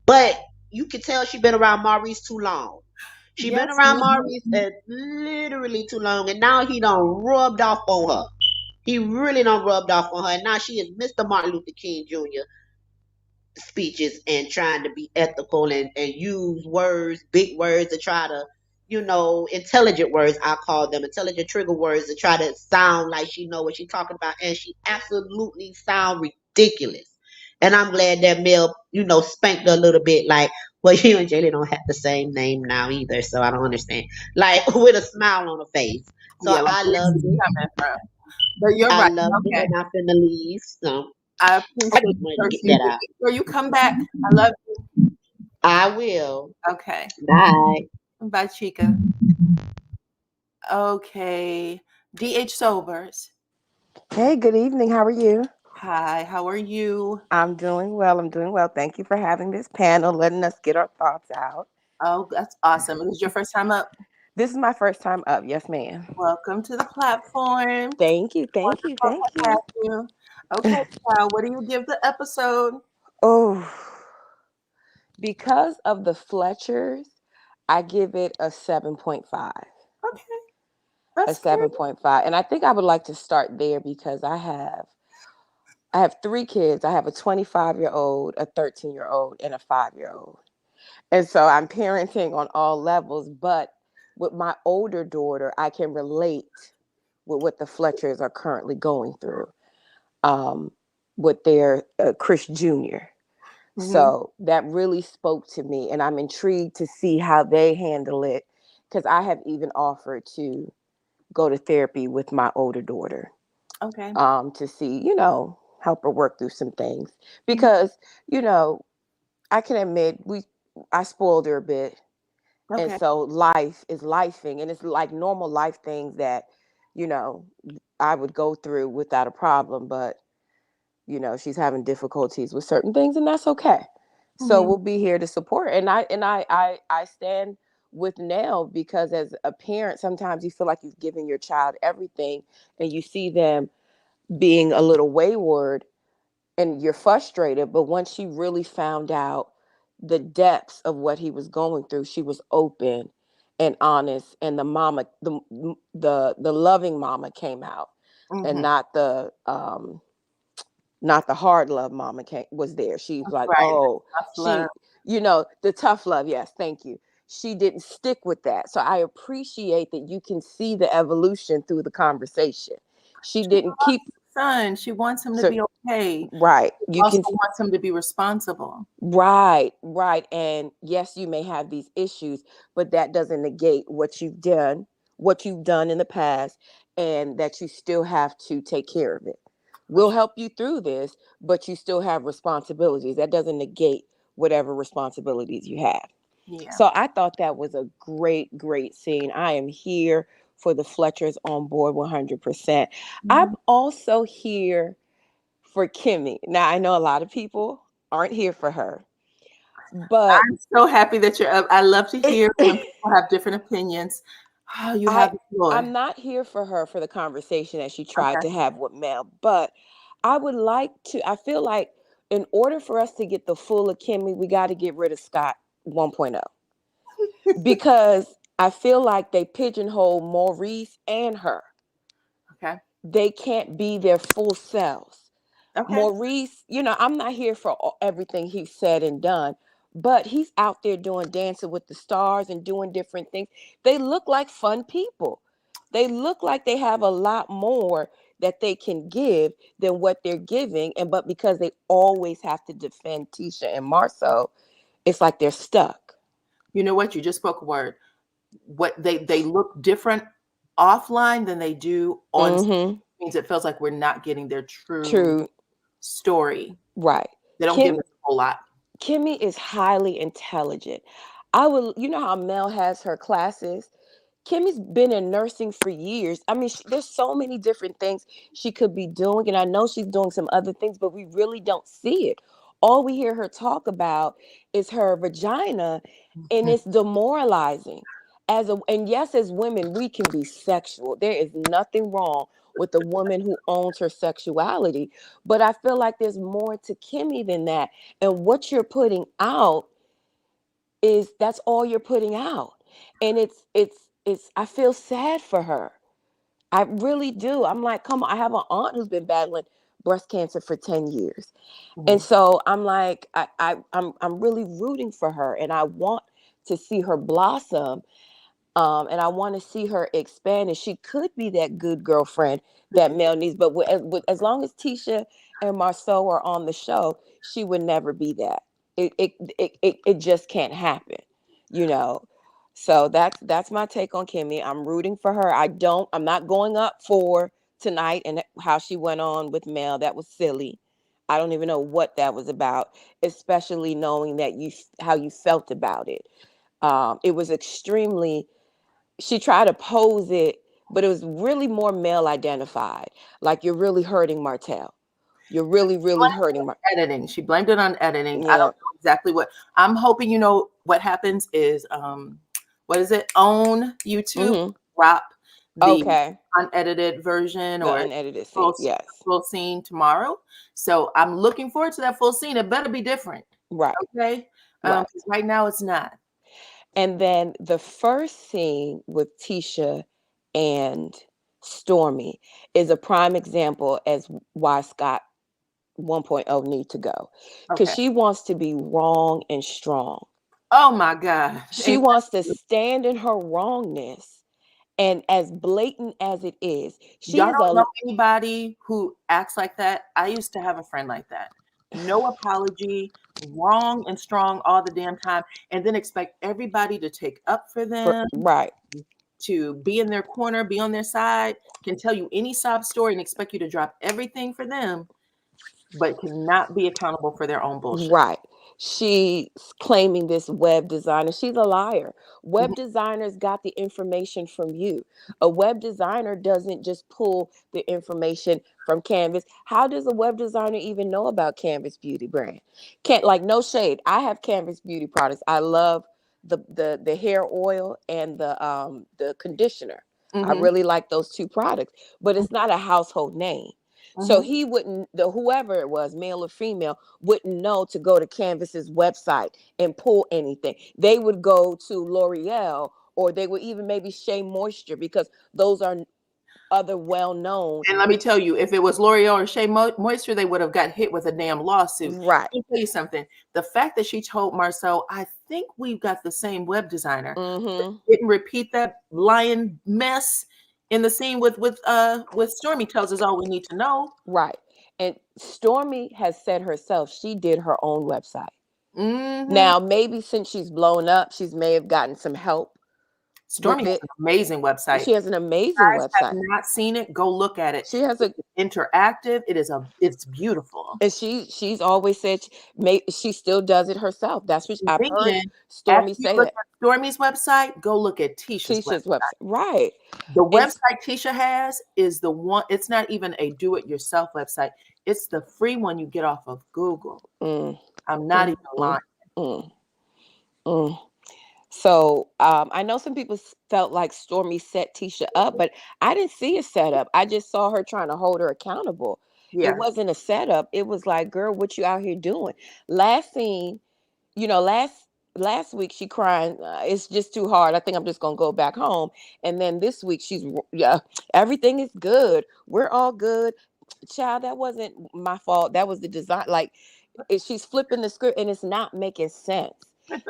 but you could tell she been around Maurice too long. She been around Maurice literally too long, and now he done rubbed off on her. He really done rubbed off on her, and now she is Mr. Martin Luther King Jr. speeches and trying to be ethical and use words, big words, to try to, intelligent words, I call them intelligent trigger words, to try to sound like she know what she's talking about, and she absolutely sound ridiculous. And I'm glad that Mel, spanked her a little bit, like, well, you and Jaylee don't have the same name now either, so I don't understand. Like, with a smile on her face. So I love it. But you're right. I love it, and I'm finna leave. So I appreciate it. So you come back. I love you. I will. Okay. Bye. Bye, Chica. Okay. DH Sobers. Hey, good evening. How are you? Hi, how are you? I'm doing well. Thank you for having this panel, letting us get our thoughts out. Oh, that's awesome. Is this your first time up? This is my first time up. Yes, ma'am. Welcome to the platform. Thank you. Okay, what do you give the episode? Oh, because of the Fletchers, I give it a 7.5. Okay. That's a 7.5. And I think I would like to start there because I have 3 kids. I have a 25-year-old, a 13-year-old, and a 5-year-old. And so I'm parenting on all levels, but with my older daughter, I can relate with what the Fletchers are currently going through with their Chris Jr. So that really spoke to me, and I'm intrigued to see how they handle it, because I have even offered to go to therapy with my older daughter, Okay. to see, help her work through some things, Mhm. because, I can admit I spoiled her a bit. And Okay. so life is lifing, and it's like normal life things that, you know, I would go through without a problem, but she's having difficulties with certain things, and that's okay. So Mhm. we'll be here to support. And I stand with Nell, because as a parent, sometimes you feel like you've given your child everything, and you see them being a little wayward, and you're frustrated. But once she really found out the depths of what he was going through, she was open and honest, and the mama, the loving mama came out, and Mhm. not the hard love mama was there. She's like, Right. oh, Tough love. she, the tough love. Yes, thank you. She didn't stick with that. So I appreciate that you can see the evolution through the conversation. She She didn't keep, son. She wants him to so be okay. right. She You also can, wants him to be responsible. right, right. And yes, you may have these issues, but that doesn't negate what you've done in the past, and that you still have to take care of it. For We'll sure. help you through this, but you still have responsibilities. That doesn't negate whatever responsibilities you have. Yeah. So I thought that was a great, great scene. I am here for the Fletchers on board 100%. I'm Mhm. also here for Kimmy. Now, I know a lot of people aren't here for her, but I'm so happy that you're up. I love to hear when it, people have different opinions. Oh, you I have the floor. I'm not here for her for the conversation that she tried Okay. to have with Mel, but I feel like in order for us to get the full of Kimmy, we got to get rid of Scott 1.0, because I feel like they pigeonhole Maurice and her. Okay. They can't be their full selves. Okay. Maurice, I'm not here for everything he said and done, but he's out there doing Dancing with the Stars and doing different things. They look like fun people. They look like they have a lot more that they can give than what they're giving. But because they always have to defend Tisha and Marceau, it's like they're stuck. You know what? You just spoke a word. What they look different offline than they do on stage. Mm-hmm. Means it feels like we're not getting their true True. story. Right. They don't give Kim us a whole lot. Kimmy is highly intelligent. I will, how Mel has her classes. Kimmy's been in nursing for years. I mean, there's so many different things she could be doing, and I know she's doing some other things, but we really don't see it. All we hear her talk about is her vagina, and Mhm. it's demoralizing. And yes, as women, we can be sexual. There is nothing wrong with a woman who owns her sexuality, but I feel like there's more to Kimmy than that. And what you're putting out that's all you're putting out. And it's I feel sad for her. I really do. I'm like, come on, I have an aunt who's been battling breast cancer for 10 years. And Mhm. so I'm like, I'm really rooting for her, and I want to see her blossom. And I want to see her expand, and she could be that good girlfriend that Mel needs. But as long as Tisha and Marceau are on the show, she would never be that. It just can't happen, you know. So that's my take on Kimmy. I'm rooting for her. I'm not going up for tonight and how she went on with Mel. That was silly. I don't even know what that was about, especially knowing that how you felt about it. It was extremely, she tried to pose it, but it was really more male identified. Like, you're really hurting Martell. You're really, really hurting Editing. She blamed it on editing. I don't Yeah. know exactly what. I'm hoping what happens is what is it? Own YouTube Mm-hmm. drop the Okay. unedited version The or unedited scene. full Yes. full scene tomorrow. So I'm looking forward to that full scene. It better be different. Right. Okay. Right. 'Cause right now it's not. And then the first scene with Tisha and Stormy is a prime example as why Scott 1.0 need to go. Because Okay. she wants to be wrong and strong. Oh my God. She wants to stand in her wrongness. And as blatant as it is, she Y'all is don't know anybody who acts like that. I used to have a friend like that. No apology, wrong and strong all the damn time, and then expect everybody to take up for them. right. to be in their corner, be on their side, can tell you any sob story and expect you to drop everything for them, but cannot be accountable for their own bullshit. Right. She's claiming this web designer. She's a liar. Web Mhm. designers got the information from you. A web designer doesn't just pull the information from Canvas. How does a web designer even know about Canvas Beauty brand? Can't, like, no shade. I have Canvas Beauty products. I love the hair oil and the conditioner. I Mhm. really like those two products, but it's not a household name. So Mhm. he wouldn't, whoever it was, male or female, wouldn't know to go to Canvas's website and pull anything. They would go to L'Oreal, or they would even maybe Shea Moisture, because those are other well-known. And let me tell you, if it was L'Oreal or Shea Moisture, they would have got hit with a damn lawsuit. Right. Let me tell you something. The fact that she told Marcel, I think we've got the same web designer, Mm-hmm. didn't repeat that lying mess in the scene with Stormy, tells us all we need to know. Right. And Stormy has said herself she did her own website. Mhm. Now, maybe since she's blown up, she's may have gotten some help Stormy with has it. an amazing website. She has an amazing Guys have website. not seen it, go look at it. She has a, It's interactive. It's beautiful. and she's always said she still does it herself. That's what I've heard Then, Stormy after you say look that. at Stormy's website, go look at Tisha's Tisha's website. website. Right. The And website Tisha has is the one, it's not even a do-it-yourself website. It's the free one you get off of Google. I'm not even lying. So I know some people felt like Stormy set Tisha up, but I didn't see a setup. I just saw her trying to hold her accountable. Yeah. It wasn't a setup. It was like, girl, what you out here doing? Last scene, last week she crying, it's just too hard. I think I'm just gonna go back home. And then this week everything is good. We're all good. Child, that wasn't my fault. That was the design. Like, she's flipping the script and it's not making sense.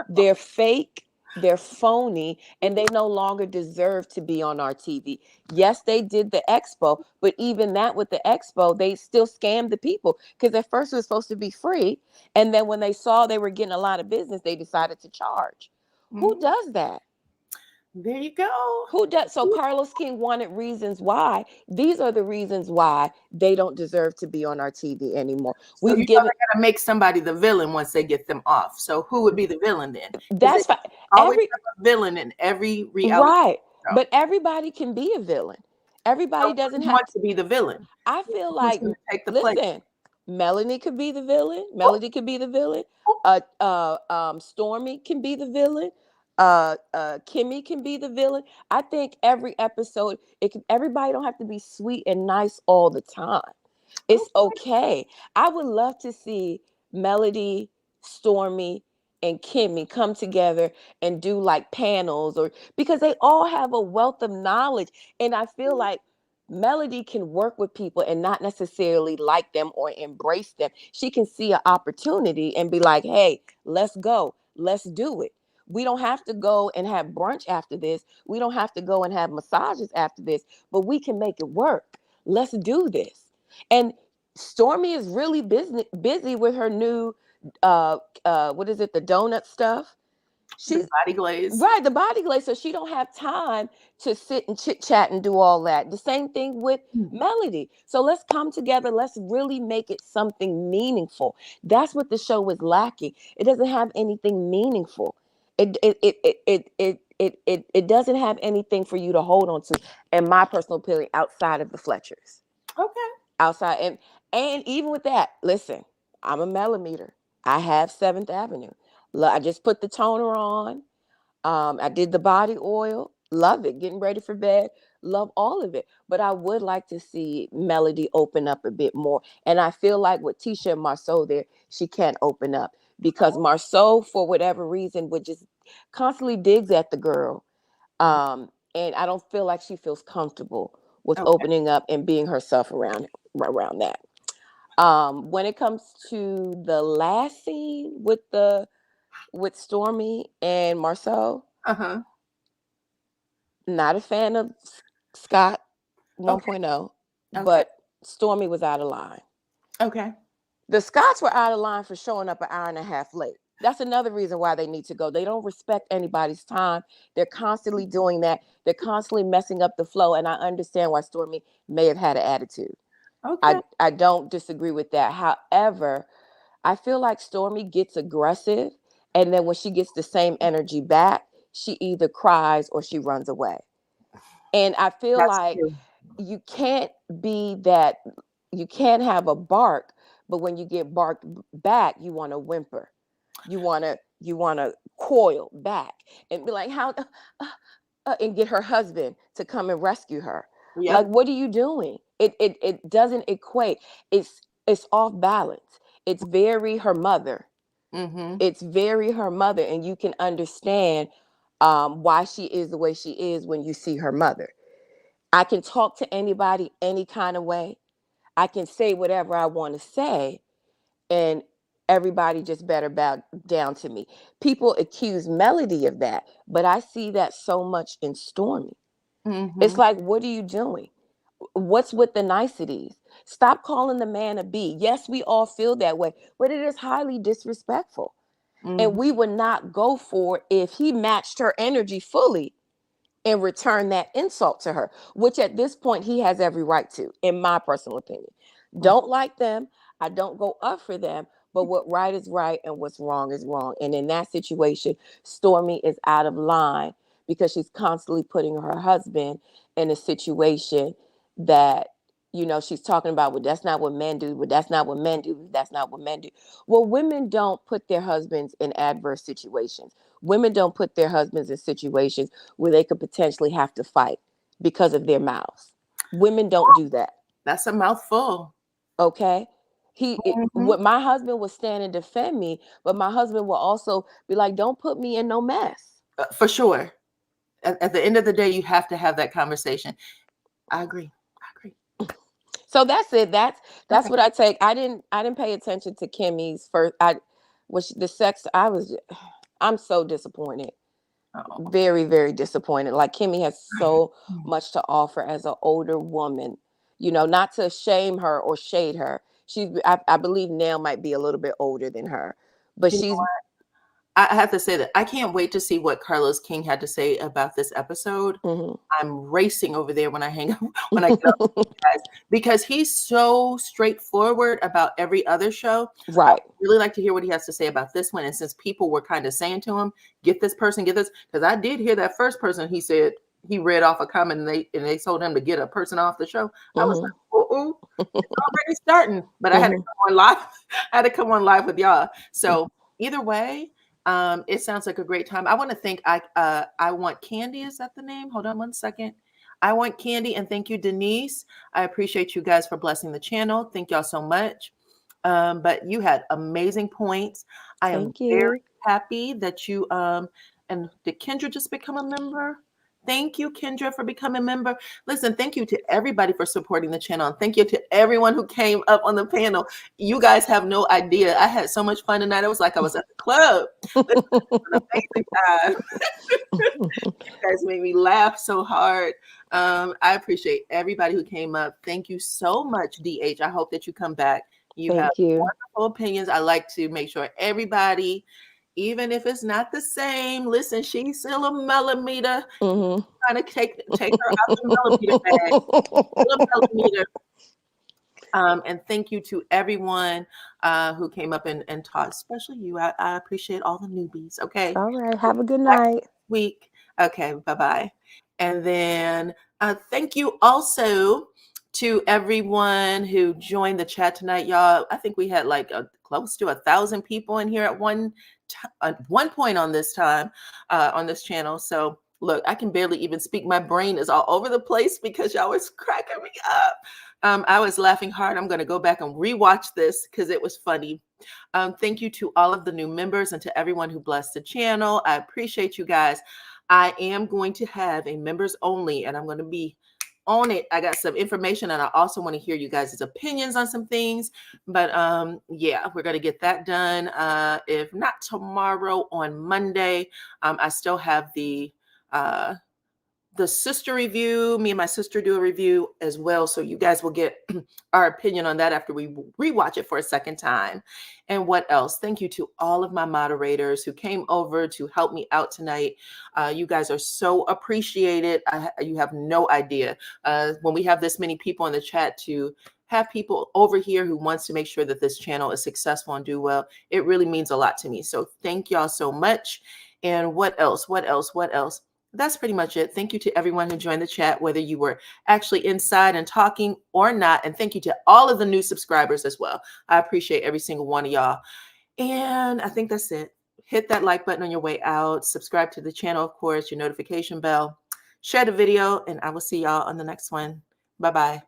They're fake, they're phony, and they no longer deserve to be on our TV. Yes, they did the expo, but even that, with the expo, they still scammed the people, because at first it was supposed to be free, and then when they saw they were getting a lot of business, they decided to charge. Who does that? There you go. Who does? So Carlos King wanted reasons why. These are the reasons why they don't deserve to be on our TV anymore. So We've you given. know they gotta make somebody the villain once they get them off. So who would be the villain then? That's fine. Always have a villain in every reality. Right. show. But everybody can be a villain. Everybody So doesn't who have wants to be the villain. I feel Who's like, gonna take the place? listen, Melanie could be the villain. Melody could be the villain. Stormy can be the villain. Kimmy can be the villain. I think every episode, everybody don't have to be sweet and nice all the time. It's okay. I would love to see Melody, Stormy, and Kimmy come together and do like panels, or because they all have a wealth of knowledge. And I feel like Melody can work with people and not necessarily like them or embrace them. She can see an opportunity and be like, hey, let's go. Let's do it. We don't have to go and have brunch after this. We don't have to go and have massages after this, but we can make it work. Let's do this. And Stormy is really busy with her new, what is it, the donut stuff? She's the body glaze. Right, the body glaze. So she don't have time to sit and chit chat and do all that. The same thing with Melody. So let's come together. Let's really make it something meaningful. That's what the show was lacking. It doesn't have anything meaningful. It doesn't have anything for you to hold on to, in my personal opinion, outside of the Fletchers. Okay. Outside, and even with that, listen, I'm a millimeter. I have 7th Avenue. I just put the toner on. I did the body oil. Love it. Getting ready for bed. Love all of it. But I would like to see Melody open up a bit more. And I feel like with Tisha and Marceau there, she can't open up, because Marceau, for whatever reason, would just constantly digs at the girl. And I don't feel like she feels comfortable with opening up and being herself around that. When it comes to the last scene with Stormy and Marceau, not a fan of Scott 1.0, but Stormy was out of line. Okay. The Scotts were out of line for showing up an hour and a half late. That's another reason why they need to go. They don't respect anybody's time. They're constantly doing that. They're constantly messing up the flow. And I understand why Stormy may have had an attitude. Okay. I don't disagree with that. However, I feel like Stormy gets aggressive, and then when she gets the same energy back, she either cries or she runs away. And I feel That's like true. you can't be that, you can't have a bark, but when you get barked back, you want to whimper. You want to coil back and be like, how and get her husband to come and rescue her. Yep. Like, what are you doing? It doesn't equate. It's off balance. It's very her mother. Mm-hmm. It's very her mother, and you can understand why she is the way she is when you see her mother. I can talk to anybody any kind of way. I can say whatever I want to say, and everybody just better bow down to me. People accuse Melody of that, but I see that so much in Stormy. Mm-hmm. It's like, what are you doing? What's with the niceties? Stop calling the man a B. Yes, we all feel that way, but it is highly disrespectful. Mm-hmm. And we would not go for it if he matched her energy fully and return that insult to her, which at this point he has every right to, in my personal opinion. Don't like them. I don't go up for them, but what right is right and what's wrong is wrong. And in that situation, Stormy is out of line because she's constantly putting her husband in a situation that, she's talking about, well, that's not what men do, but that's not what men do, that's not what men do. Well, women don't put their husbands in adverse situations. Women don't put their husbands in situations where they could potentially have to fight because of their mouths. Women don't do that. That's a mouthful. Okay. Mm-hmm. What my husband will stand and defend me, but my husband will also be like, don't put me in no mess. For sure. At the end of the day, you have to have that conversation. I agree. So that's it. That's Okay. what I take. I didn't pay attention to Kimmy's first. I'm so disappointed. Oh. Very, very disappointed. Like, Kimmy has so much to offer as an older woman, not to shame her or shade her. I believe Nell might be a little bit older than her, but You know she's, what? I have to say that I can't wait to see what Carlos King had to say about this episode. Mhm. I'm racing over there when I hang up, when I get up with you guys, because he's so straightforward about every other show. Right. I really like to hear what he has to say about this one. And since people were kind of saying to him, get this person, get this, because I did hear that first person, he said he read off a comment and they told him to get a person off the show. I was like, oh, it's already starting. But I had to come on live. I had to come on live with y'all. So either way, it sounds like a great time. I want to thank I Want Candy. Is that the name? Hold on one second. I Want Candy, and thank you, Denise. I appreciate you guys for blessing the channel. Thank y'all so much. But you had amazing points. I am very happy that you and did Kendra just become a member? Thank you, Kendra, for becoming a member. Listen, thank you to everybody for supporting the channel. And thank you to everyone who came up on the panel. You guys have no idea. I had so much fun tonight. It was like I was at the club. It was an amazing time. You guys made me laugh so hard. I appreciate everybody who came up. Thank you so much, DH. I hope that you come back. You have wonderful opinions. I like to make sure everybody, even if it's not the same, listen, she's still a millimeter. Trying to take her out the millimeter bag. Still a millimeter. And thank you to everyone who came up and taught, especially you. I appreciate all the newbies. Okay. All right. Have a good night. Week. Okay. Bye-bye. And then thank you also to everyone who joined the chat tonight, y'all. I think we had like close to 1,000 people in here at one point on this time on this channel. So look, I can barely even speak. My brain is all over the place because y'all was cracking me up. I was laughing hard. I'm going to go back and rewatch this because it was funny. Thank you to all of the new members and to everyone who blessed the channel. I appreciate you guys. I am going to have a members only, and I'm going to be on it. I got some information, and I also want to hear you guys' opinions on some things. But yeah, we're going to get that done. If not tomorrow, on Monday. I still have the the sister review. Me and my sister do a review as well. So you guys will get our opinion on that after we rewatch it for a second time. And what else? Thank you to all of my moderators who came over to help me out tonight. You guys are so appreciated. You have no idea. When we have this many people in the chat to have people over here who wants to make sure that this channel is successful and do well, it really means a lot to me. So thank y'all so much. And what else? What else? What else? That's pretty much it. Thank you to everyone who joined the chat, whether you were actually inside and talking or not. And thank you to all of the new subscribers as well. I appreciate every single one of y'all. And I think that's it. Hit that like button on your way out. Subscribe to the channel, of course, your notification bell. Share the video, and I will see y'all on the next one. Bye-bye.